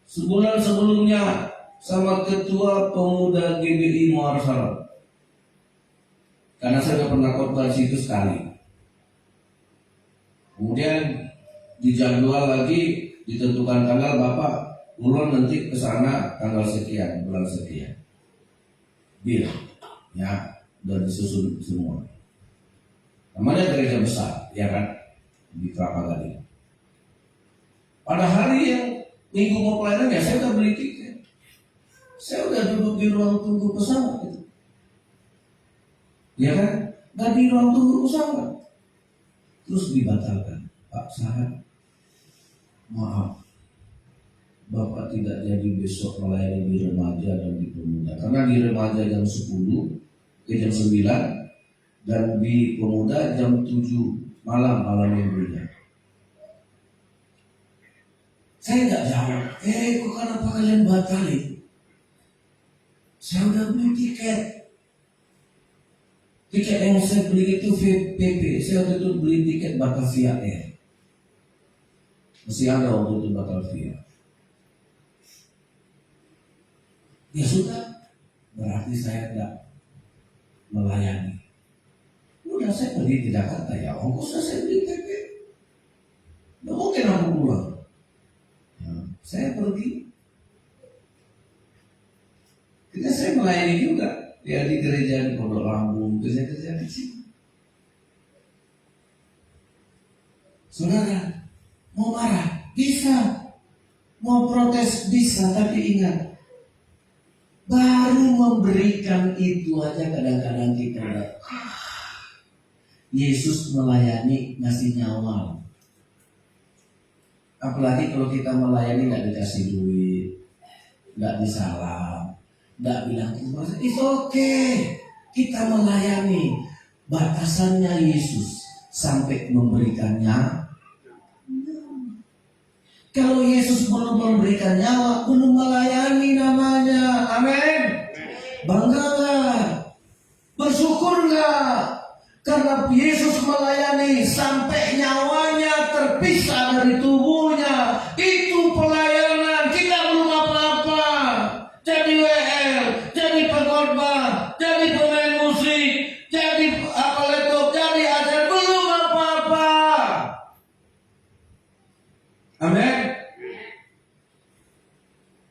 sebulan sebelumnya sama ketua pemuda GBI Muara Salak. Karena saya sudah pernah khotbah di situ sekali. Kemudian dijadwal lagi, ditentukan tanggal, Bapak ulun nanti ke sana tanggal sekian, bulan sekian. Bil, ya, udah disusun semua. Namanya gereja besar, ya kan, di Kelapa Gading. Pada hari yang minggu mau pelayanan ya saya udah beli tiket. Saya udah duduk di ruang tunggu pesawat itu. Ya kan, dan di ruang tunggu pesawat. Terus dibatalkan. Pak Sarah, maaf, Bapak tidak jadi besok melayani di remaja dan di pemuda. Karena di remaja jam 10 ke jam 9 dan di pemuda jam 7 malam minggunya. Saya nggak jawab. Kok kenapa kalian batalin? Saya udah beli tiket. Tiket yang saya beli itu VPP. Saya waktu itu beli tiket Batavia Air. Masih ada waktu itu Batavia. Ya sudah, berarti saya tidak melayani. Udah saya pergi di Jakarta ya, ongkosnya saya beli tiket. Nggak mungkin aku pulang. Ya, saya pergi. Kita saya melayani juga. Ya di gereja di Pondok Lampung, kerja-kerja kecil. Saudara, mau marah bisa, mau protes bisa, tapi ingat, baru memberikan itu aja kadang-kadang kita Yesus melayani ngasih nyawa. Apalagi kalau kita melayani nggak dikasih duit, nggak disalam, nggak bilang it's okay. Kita melayani, batasannya Yesus sampai memberikannya. Kalau Yesus belum memberikan nyawa, belum melayani namanya. Amin. Bangga nggak? Bersyukur nggak? Karena Yesus melayani sampai nyawanya terpisah dari tubuhnya. Itu pelayanan. Kita belum apa-apa. Jadi WL, jadi pengkhotbah, jadi pemain musik, jadi laptop, jadi ajar, belum apa-apa. Amin.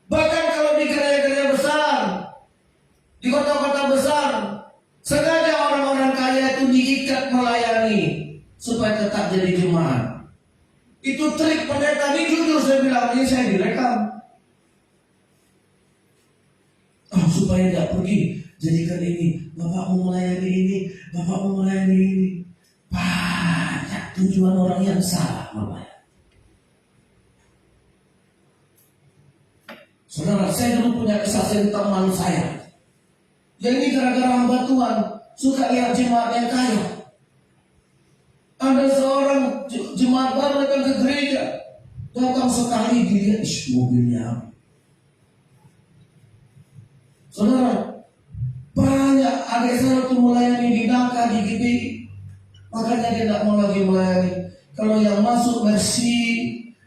Bahkan kalau di gereja-gereja besar, di kota-kota besar, sengaja orang-orang kaya itu diikat melayani supaya tetap jadi jemaat. Itu trik pendeta. Ini jujur saya bilang, ini saya direkam. Supaya tidak pergi, jadikan ini, Bapak mau melayani ini, Bapak mau melayani ini. Banyak tujuan orang yang salah membayar. Saudara, saya dulu punya kesaksian teman saya. Yang ini gara-gara hamba Tuhan, suka lihat jemaat yang kaya. Ada seorang jemaat baru datang ke gereja, datang sekali dilihat, mobilnya apa? Saudara, banyak adik saya itu melayani di Nangka, di GBI. Makanya dia tidak mau lagi melayani. Kalau yang masuk Mercy,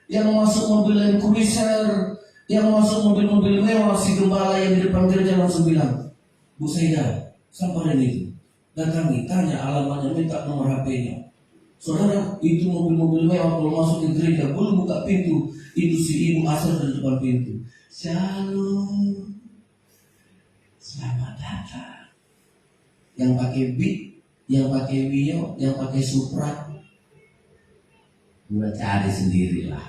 yang masuk mobil Land Cruiser, yang masuk mobil-mobil mewah, si gembala yang di depan gereja langsung bilang, Bu Saida, sampai itu. Datangi, tanya alamatnya, minta nomor HP-nya. Saudara, itu mobil-mobil mewah kalau masuk ke gereja, belum buka pintu, itu si ibu asal di depan pintu. Shalom. Selamat datang. Yang pakai Beat, yang pakai Mio, yang pakai Supra, udah cari sendirilah.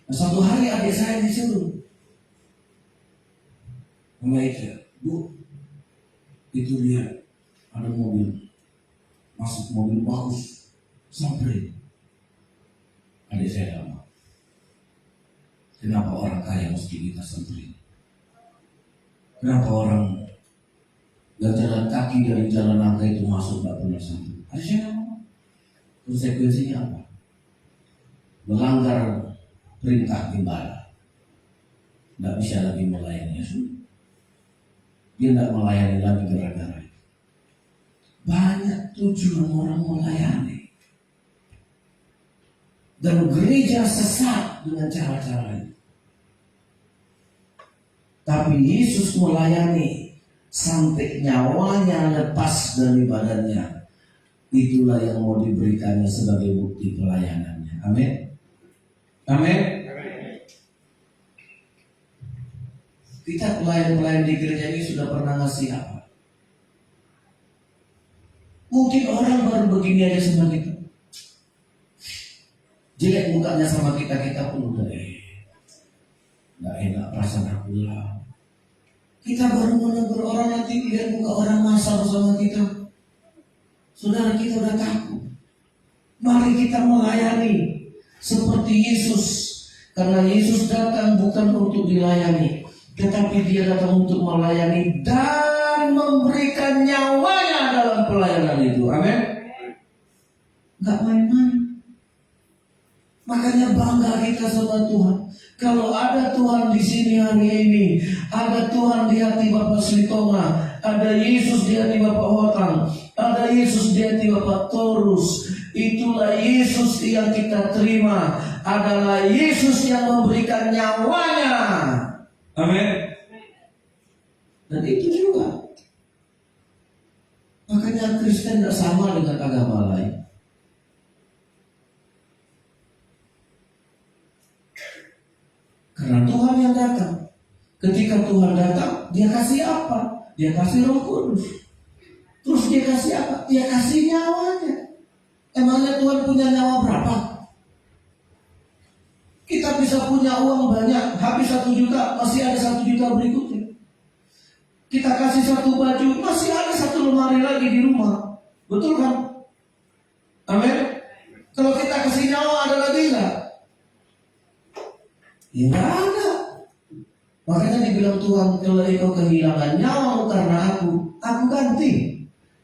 Nah, suatu hari adik saya disuruh, Memaika, Bu, itu lihat ada mobil, masuk mobil bagus, sampai. Adik saya lama. Kenapa orang kaya mesti kita samperin? Kenapa orang yang jalan kaki dari jalan nangka itu masuk gak pernah sampai? Ada saya ngomong. Konsekuensinya apa? Melanggar perintah gembala. Tidak bisa lagi melayani Yesus. Dia tidak melayani lagi gara-gara itu. Banyak tujuan orang melayani. Dan gereja sesat dengan cara-cara itu. Tapi Yesus melayani sampai nyawanya lepas dari badannya. Itulah yang mau diberikannya sebagai bukti pelayanannya. Amin. Amin. Kita pelayan-pelayan di gereja ini sudah pernah ngasih apa? Mungkin orang baru begini aja sama kita. Jelek mukanya sama kita pun udah nggak enak perasaan aku lah. Kita baru menegur orang, nanti lihat muka orang masal sama kita. Saudara, kita udah takut. Mari kita melayani seperti Yesus. Karena Yesus datang bukan untuk dilayani, tetapi dia datang untuk melayani dan memberikan nyawanya dalam pelayanan itu. Amin. Gak main-main. Makanya bangga kita sama Tuhan. Kalau ada Tuhan di sini hari ini, ada Tuhan di hati Bapak Slitonga, ada Yesus di hati Bapak Hotang, ada Yesus di hati Bapak Torus. Itulah Yesus yang kita terima, adalah Yesus yang memberikan nyawanya. Amin. Dan itu juga. Makanya Kristen tidak sama dengan agama lain. Karena Tuhan yang datang. Ketika Tuhan datang, dia kasih apa? Dia kasih Roh Kudus. Terus dia kasih apa? Dia kasih nyawanya. Emangnya Tuhan punya nyawa berapa? Kita bisa punya uang banyak, habis 1 juta, masih ada 1 juta berikutnya. Kita kasih 1 baju, masih ada 1 lemari lagi di rumah. Betul kan? Amin. Kalau kita kasih nyawa, ada lagi enggak? Ya nggak ada. Makanya dibilang Tuhan, kalau engkau kehilangan nyawamu karena aku ganti.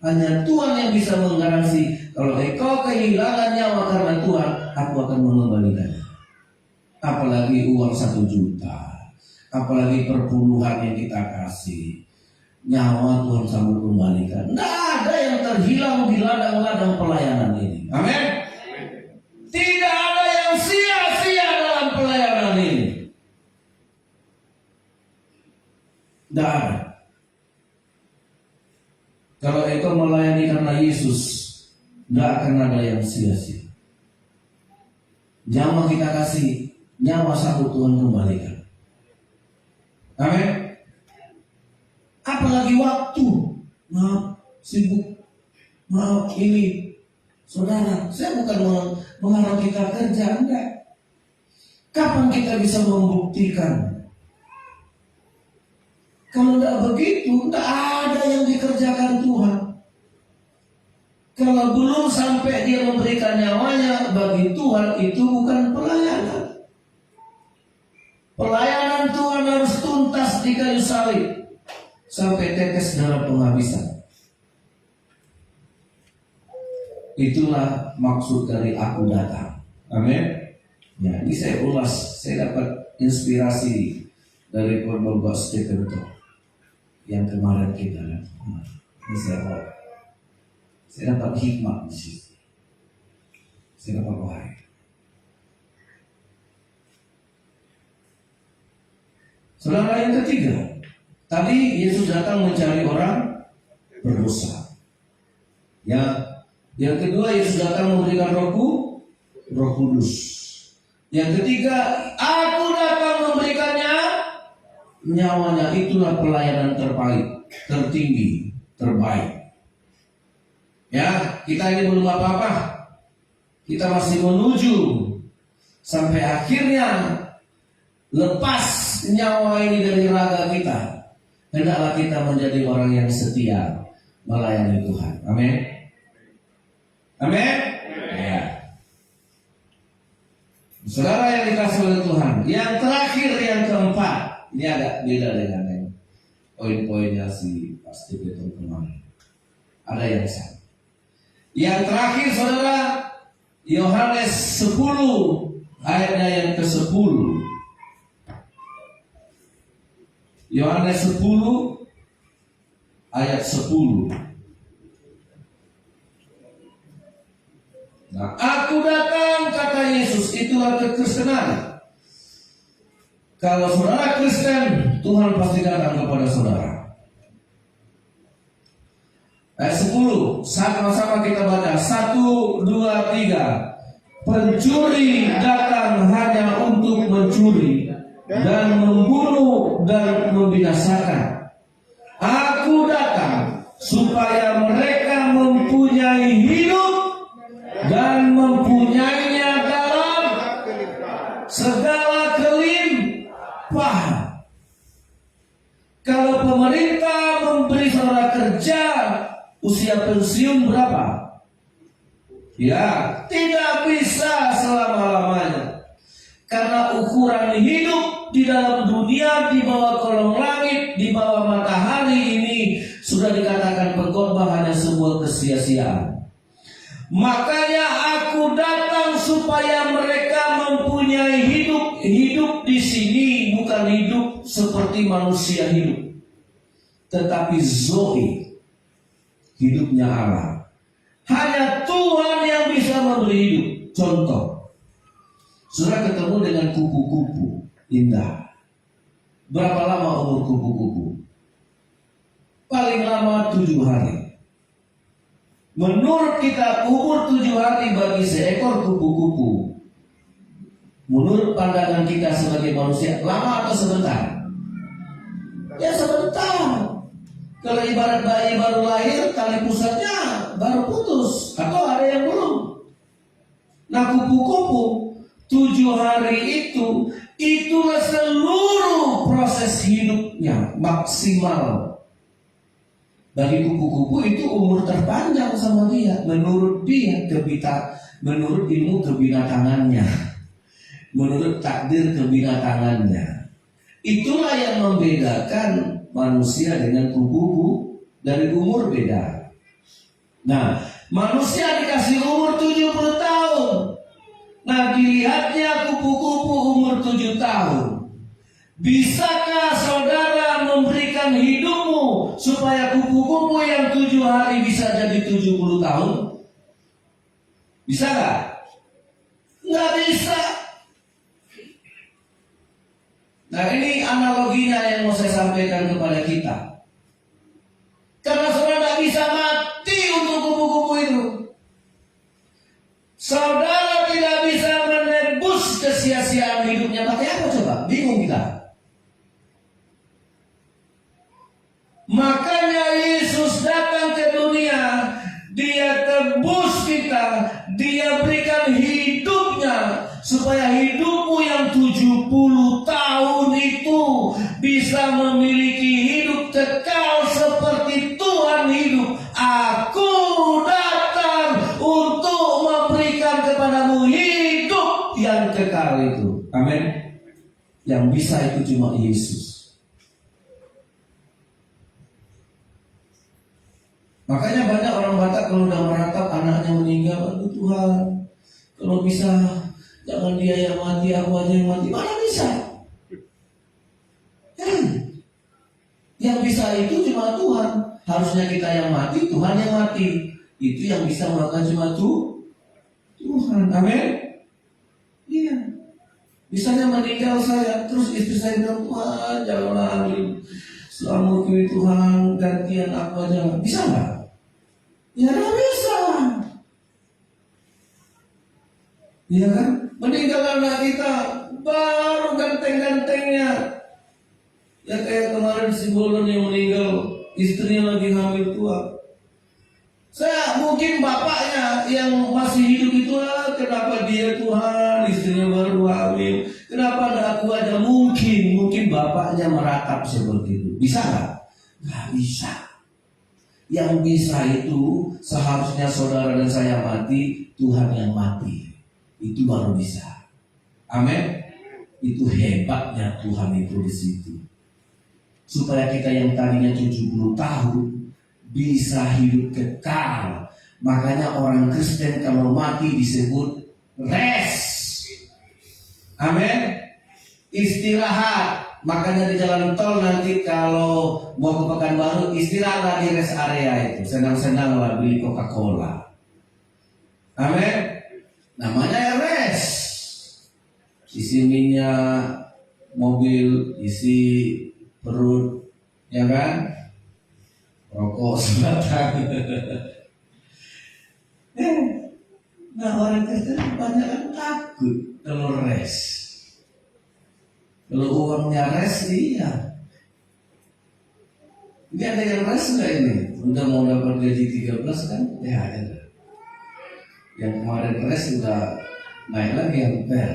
Hanya Tuhan yang bisa menggaransi, kalau engkau kehilangan nyawa karena Tuhan, aku akan mengembalikannya. Apalagi uang 1 juta, apalagi perpuluhan yang kita kasih, nyawa Tuhan sanggup kembalikan. Nggak ada yang terhilang di ladang-ladang pelayanan ini. Amin. Tidak ada yang sia-sia dalam pelayanan ini. Tidak ada. Kalau engkau melayani karena Yesus, tidak akan ada yang sia-sia. Nyawa kita kasih, nyawa satu Tuhan kembalikan. Amin. Apalagi waktu, maaf sibuk, maaf ini, Saudara, saya bukan mengharap kita kerja, enggak. Kapan kita bisa membuktikan? Kalau enggak begitu, enggak ada yang dikerjakan Tuhan. Kalau belum sampai dia memberikan nyawanya bagi Tuhan, itu bukan pelayanan. Pelayanan Tuhan harus tuntas di kayu salib sampai tetes darah penghabisan. Itulah maksud dari aku datang. Amin. Ya, ini saya ulas, saya dapat inspirasi dari Bapak Stephen yang kemarin kita lihat. Ini saya dapat hikmah di situ. Saya dapat wahai. Saudara, yang ketiga, tadi Yesus datang mencari orang berdosa. Yang kedua, Yesus datang memberikan Roh Kudus. Yang ketiga, aku datang memberikannya nyawanya. Itulah pelayanan tertinggi, terbaik. Ya, kita ini belum apa-apa. Kita masih menuju sampai akhirnya lepas nyawa ini dari raga kita. Hendaklah kita menjadi orang yang setia melayani Tuhan. Amin. Amin. Ya. Saudara yang dikasih oleh Tuhan, yang terakhir, yang keempat, ini agak beda dengan yang poin-poinnya si pasti betul kemarin. Ada yang sama. Yang terakhir, saudara, Yohanes 10 ayatnya yang ke-10. Yohanes 10 ayat 10. Nah, aku datang, kata Yesus, itulah kekristenan. Kalau saudara Kristen, Tuhan pasti datang kepada saudara. Ayat 10, sama-sama kita baca. 1, 2, 3. Pencuri datang hanya untuk mencuri dan membunuh dan membinasakan. Aku datang supaya mereka mempunyai hidup dan mempunyainya dalam segala kelimpahan. Kalau pemerintah memberi saudara kerja, usia pensiun berapa? Ya, tidak bisa selama-lamanya. Karena ukuran hidup di dalam dunia, di bawah kolong langit, di bawah matahari ini sudah dikatakan pengkhotbah hanya sebuah kesia-siaan. Makanya aku datang supaya mereka mempunyai hidup di sini bukan hidup seperti manusia hidup, tetapi Zoe, hidupnya Allah. Hanya Tuhan yang bisa memberi hidup. Contoh, saudara ketemu dengan kupu-kupu indah. Berapa lama umur kupu-kupu? Paling lama 7 hari. Menurut kita umur 7 hari bagi seekor kupu-kupu, menurut pandangan kita sebagai manusia, lama atau sebentar? Ya sebentar. Kalau ibarat bayi baru lahir, tali pusatnya baru putus, atau ada yang belum. Nah, kupu-kupu 7 hari itulah seluruh proses hidupnya maksimal. Bagi kupu-kupu itu umur terpanjang sama dia, menurut menurut ilmu kebinatangannya, menurut takdir kebinatangannya. Itulah yang membedakan manusia dengan kupu-kupu, dari umur beda. Nah, manusia dikasih umur 70 tahun. Nah, dilihatnya kupu-kupu umur 7 tahun. Bisakah saudara memberikan hidupmu supaya kupu-kupu yang 7 hari bisa jadi 70 tahun? Bisa gak? Nggak bisa. Nah, ini analoginya yang mau saya sampaikan kepada kita. Karena saudara tidak bisa mati untuk kupu-kupu itu. Saudara tidak bisa menebus kesia-siaan hidupnya. Pakai apa coba? Bingung kita. Makanya Yesus datang ke dunia. Dia tebus kita kita, Dia berikan hidupnya supaya hidupmu yang 70 tahun itu bisa memiliki hidup kekal seperti Tuhan hidup. Aku datang untuk memberikan kepadamu hidup yang kekal itu. Amin. Yang bisa itu cuma Yesus. Makanya banyak orang Batak kalau udah meratap anaknya meninggal, aduh Tuhan, kalau bisa jangan dia yang mati, aku aja yang mati. Mana bisa? Yang bisa itu cuma Tuhan. Harusnya kita yang mati, Tuhan yang mati. Itu yang bisa melakukan cuma Tuhan. Amin. Iya. Misalnya meninggal saya, terus istri saya bilang, Tuhan janganlah ambil selamatku Tuhan, gantian aku aja. Bisa nggak? Ya nggak bisa. Iya kan? Meninggal anak kita baru ganteng-gantengnya. Ya kayak kemarin si Bolon yang meninggal, istrinya lagi hamil tua. Saya mungkin bapaknya yang masih hidup itu, kenapa dia Tuhan, istrinya baru hamil, kenapa ada aku aja? Mungkin bapaknya meratap seperti itu. Bisa nggak? Nggak bisa. Yang bisa itu seharusnya saudara dan saya mati, Tuhan yang mati. Itu baru bisa. Amin. Itu hebatnya Tuhan itu di situ. Supaya kita yang tadinya 70 tahun bisa hidup kekal. Makanya orang Kristen kalau mati disebut rest. Amin. Istirahat. Makanya di jalan tol nanti kalau mau ke Pekanbaru, istirahatlah di rest area itu, senang-senanglah beli Coca-Cola. Amin. Namanya rest. Isi minyak mobil, isi perut, ya kan? Rokok sebatang. Nah orang Kristen banyak kan takut kalau rest. Kalau uangnya res, iya. Ini ada yang res nggak ini? Udah mau dapat gaji 13 kan? THR. Yang kemarin res udah naik lagi yang per.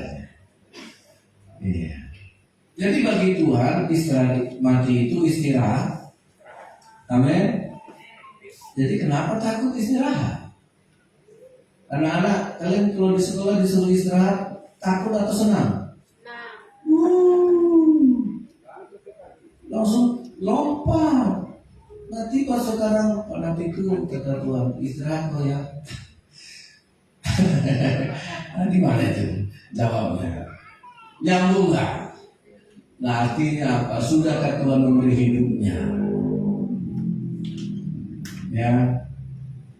Iya. Jadi bagi Tuhan istirahat mati itu istirahat. Amin. Jadi kenapa takut istirahat? Anak-anak kalian kalau di sekolah disuruh istirahat, takut atau senang? Langsung lompat. Nanti pas sekarang pada pikir kata Tuhan, istirahat kau ya. Nah, di mana itu jawabnya? Nyambung nggak? Nah artinya apa? Sudahkah Tuhan memberi hidupnya? Ya,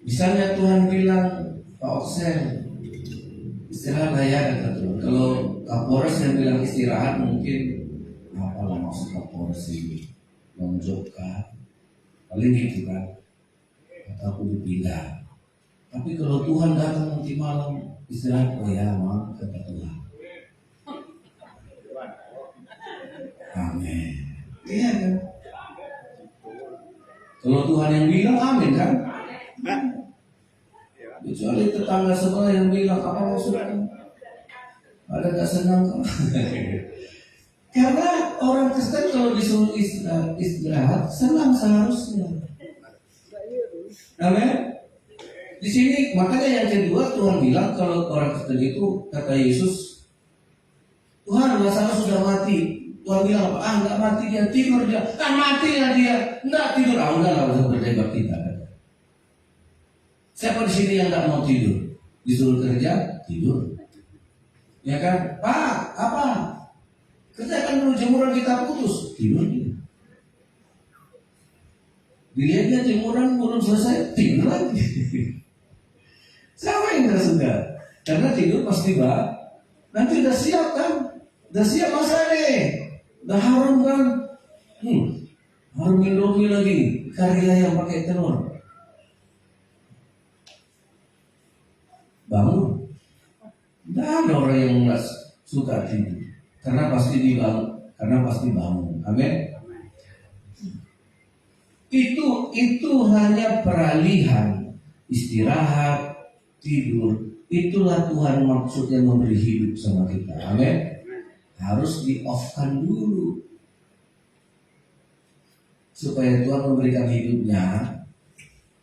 misalnya Tuhan bilang, Pak Oksen, istirahatlah ya kata Tuhan. Kalau Kapolres yang bilang istirahat mungkin apalah maksud Kapolres ini menunjukkan paling gitu kan, kata aku dipindah. Tapi kalau Tuhan datang nanti malam istirahat, oh ya maaf kata Tuhan. Amin. Iya kan? Kalau Tuhan yang bilang amin kan? Kecuali tetangga sebelah yang bilang apa maksudnya? Ada gak senang kan? Karena orang Kristen kalau disuruh istirahat senang seharusnya. Amin. Di sini makanya yang kedua Tuhan bilang kalau orang Kristen itu kata Yesus, Tuhan Lazarus sudah mati. Tuhan bilang apa? Enggak mati dia, tidur dia. Kan mati ya dia, enggak tidur. Udah lah usah berdebat kita. Siapa di sini yang enggak mau tidur? Disuruh kerja, tidur. Ya kan? Pak, apa? Kerjakan dulu jemuran kita putus, tidur dia. Dilihatnya jemuran belum selesai, tidur lagi. Siapa yang enggak suka? Karena tidur pasti nanti udah siap kan? Udah siap masa nih. Udah harum kan? Harum Indomie lagi, kari ayam pakai telur. Bangun. Tidak ada orang yang nggak suka tidur, karena pasti bangun. Amin. Itu hanya peralihan istirahat tidur. Itulah Tuhan maksudnya memberi hidup sama kita. Amin. Harus di-off-kan dulu supaya Tuhan memberikan hidupnya.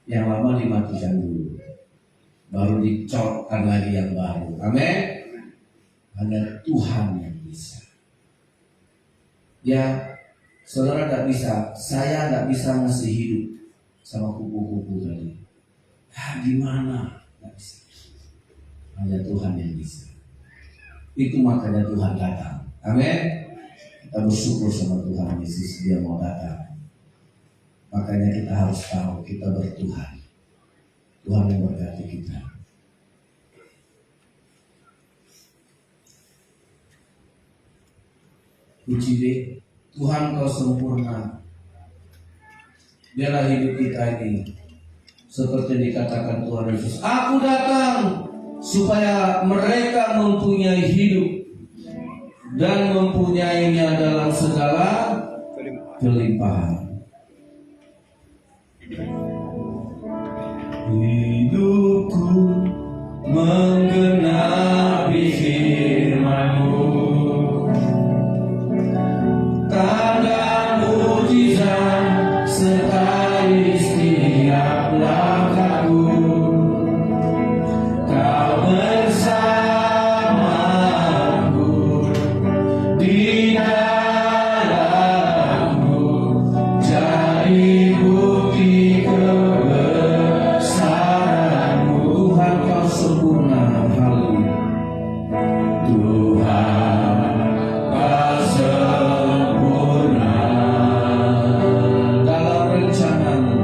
Yang lama dimatikan dulu, baru dicolokkan lagi yang baru. Amin. Hanya Tuhan yang bisa. Ya, saudara tidak bisa, saya tidak bisa ngasih hidup sama kupu-kupu tadi. Gimana? Tidak bisa. Hanya Tuhan yang bisa. Itu makanya Tuhan datang. Amin. Kita bersyukur sama Tuhan Yesus, Dia mau datang. Makanya kita harus tahu kita bertuhan. Tuhan yang memberkati kita. Puji deh, Tuhan Kau sempurna. Biarlah hidup kita ini seperti dikatakan Tuhan Yesus, Aku datang supaya mereka mempunyai hidup dan mempunyainya dalam segala kelimpahan. Hidupku menggenapi firman-Mu, tanda mujizat sertai setiap langkahku. Kau bersamaku di dalamku, jadi bukti kebesaran-Mu. Tuhan Kau sempurna, haleluya. Tuhan Kau sempurna dalam rencana-Mu,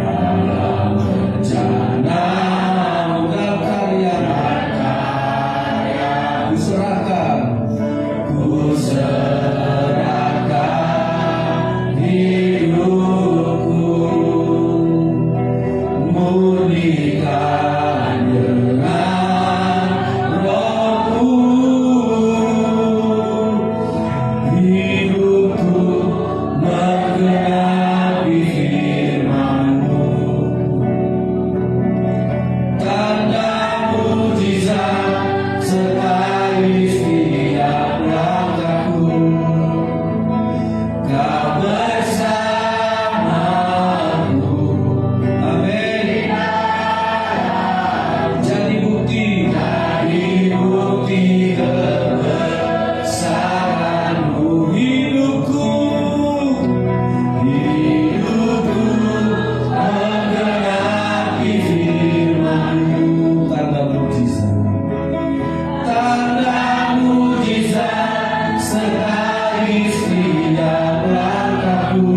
dalam karya-karya. Kuserahkan hidupku, murnikan dengan Roh-Mu. Hidupku menggenapi firman-Mu, tanda mujizat sertai setiap langkahku. Kau bersamaku, amin. Jadi bukti kebesaran-Mu. Hidupku menggenapi firman-Mu, tanda mujizat sertai setiap langkahku.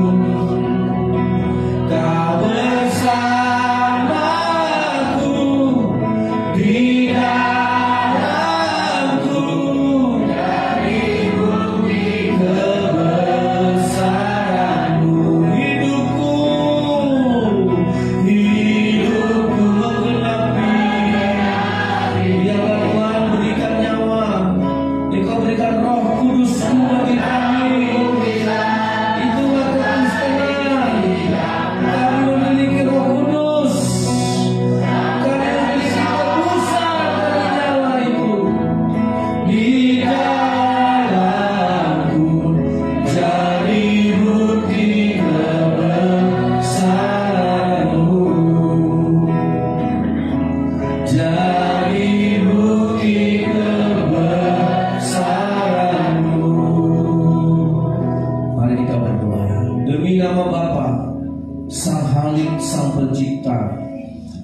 Kau bersamaku di dalamku, jadi bukti kebesaran-Mu. Hidupku menggenapi. Biarlah Tuhan berikan nyawa, Engkau berikan Roh Kudus-Mu bagi kami. Itulah kekristenan. Kami memiliki Roh Kudus. Kami memiliki tebusan dari nyawa itu. Di dalamku, jadi bukti kebesaran-Mu. Jadi bukti kebesaran-Mu. Mari kita berdoa. Demi nama Bapa, Sang Halik, Sang Pencipta,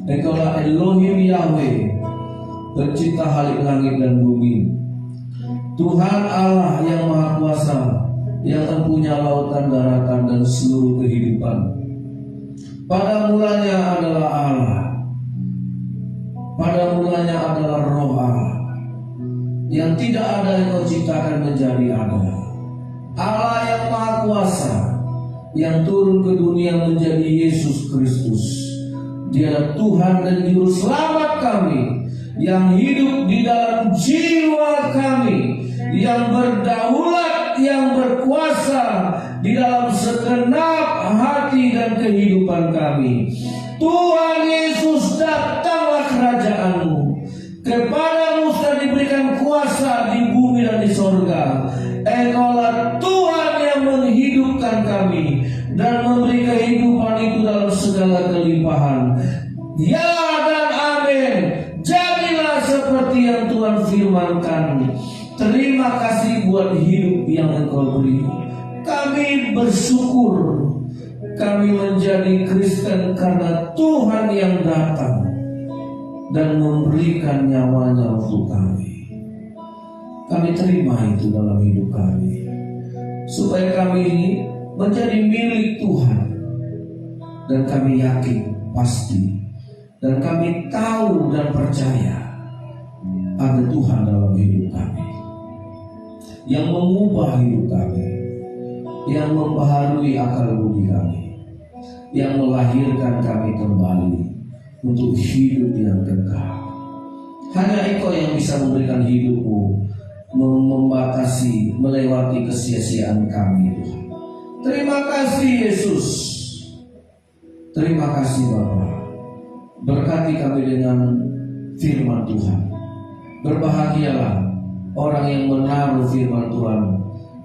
Engkaulah Elohim Yahweh, Pencipta halik langit dan bumi. Tuhan Allah yang Maha Kuasa, yang mempunyai lautan, daratan, dan seluruh kehidupan. Pada mulanya adalah Allah. Pada mulanya adalah Roh Allah. Yang tidak ada yang Kau ciptakan menjadi ada. Allah yang Maha Kuasa, yang turun ke dunia menjadi Yesus Kristus. Dia adalah Tuhan dan Juru Selamat kami, yang hidup di dalam jiwa kami, yang berdaulat, yang berkuasa di dalam segenap hati dan kehidupan kami. Tuhan Yesus, datanglah kerajaan kerajaanmu. Kepadamu sudah diberikan kuasa di bumi dan di sorga. Engkaulah Tuhan yang menghidupkan kami dan memberi kehidupan itu dalam segala kelimpahan. Ya dan amin. Jadilah seperti yang Tuhan firmankan. Terima kasih buat hidup yang Engkau beri. Kami bersyukur kami menjadi Kristen karena Tuhan yang datang dan memberikan nyawanya untuk kami. Kami terima itu dalam hidup kami, supaya kami menjadi milik Tuhan. Dan kami yakin pasti, dan kami tahu dan percaya ada Tuhan dalam hidup kami, yang mengubah hidup kami, yang membaharui akal budi kami, yang melahirkan kami kembali untuk hidup yang kekal. Hanya Engkau yang bisa memberikan hidupmu, membatasi, melewati kesia-siaan kami, Tuhan. Terima kasih Yesus. Terima kasih Bapa. Berkati kami dengan firman Tuhan. Berbahagialah orang yang menaruh firman Tuhan,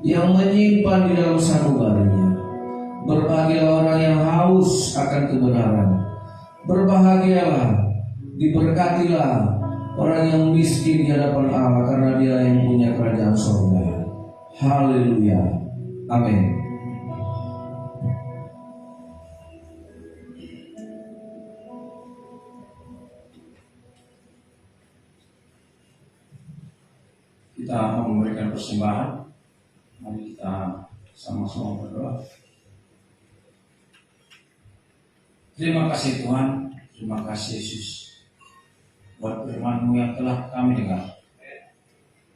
yang menyimpan di dalam sanubarinya. Berbahagialah orang yang haus akan kebenaran. Berbahagialah, diberkatilah orang yang miskin di hadapan Allah, karena dia yang punya kerajaan surga. Haleluya. Amin. Kita mau memberikan persembahan. Mari kita sama-sama berdoa. Terima kasih Tuhan, terima kasih Yesus buat firman-Mu yang telah kami dengar.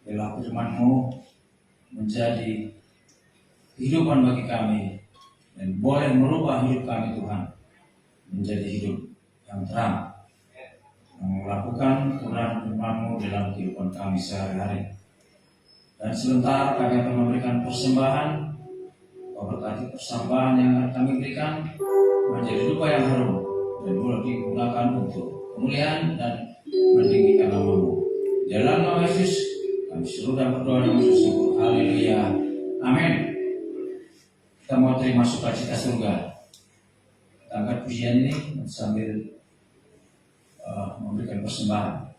Biarlah firman-Mu menjadi kehidupan bagi kami dan boleh merubah hidup kami Tuhan menjadi hidup yang terang, yang melakukan kebenaran firman-Mu dalam kehidupan kami sehari-hari. Dan sebentar kami akan memberikan persembahan. Kau berkati persembahan yang akan kami berikan menjadi rupa yang harum dan boleh digunakan untuk kemuliaan dan meninggikan nama-Mu. Dalam nama Yesus kami suruh dan berdoa dengan bersyukur. Haleluya. Amin. Kita mau terima sukacita surga. Kita angkat pujian ini sambil memberikan persembahan.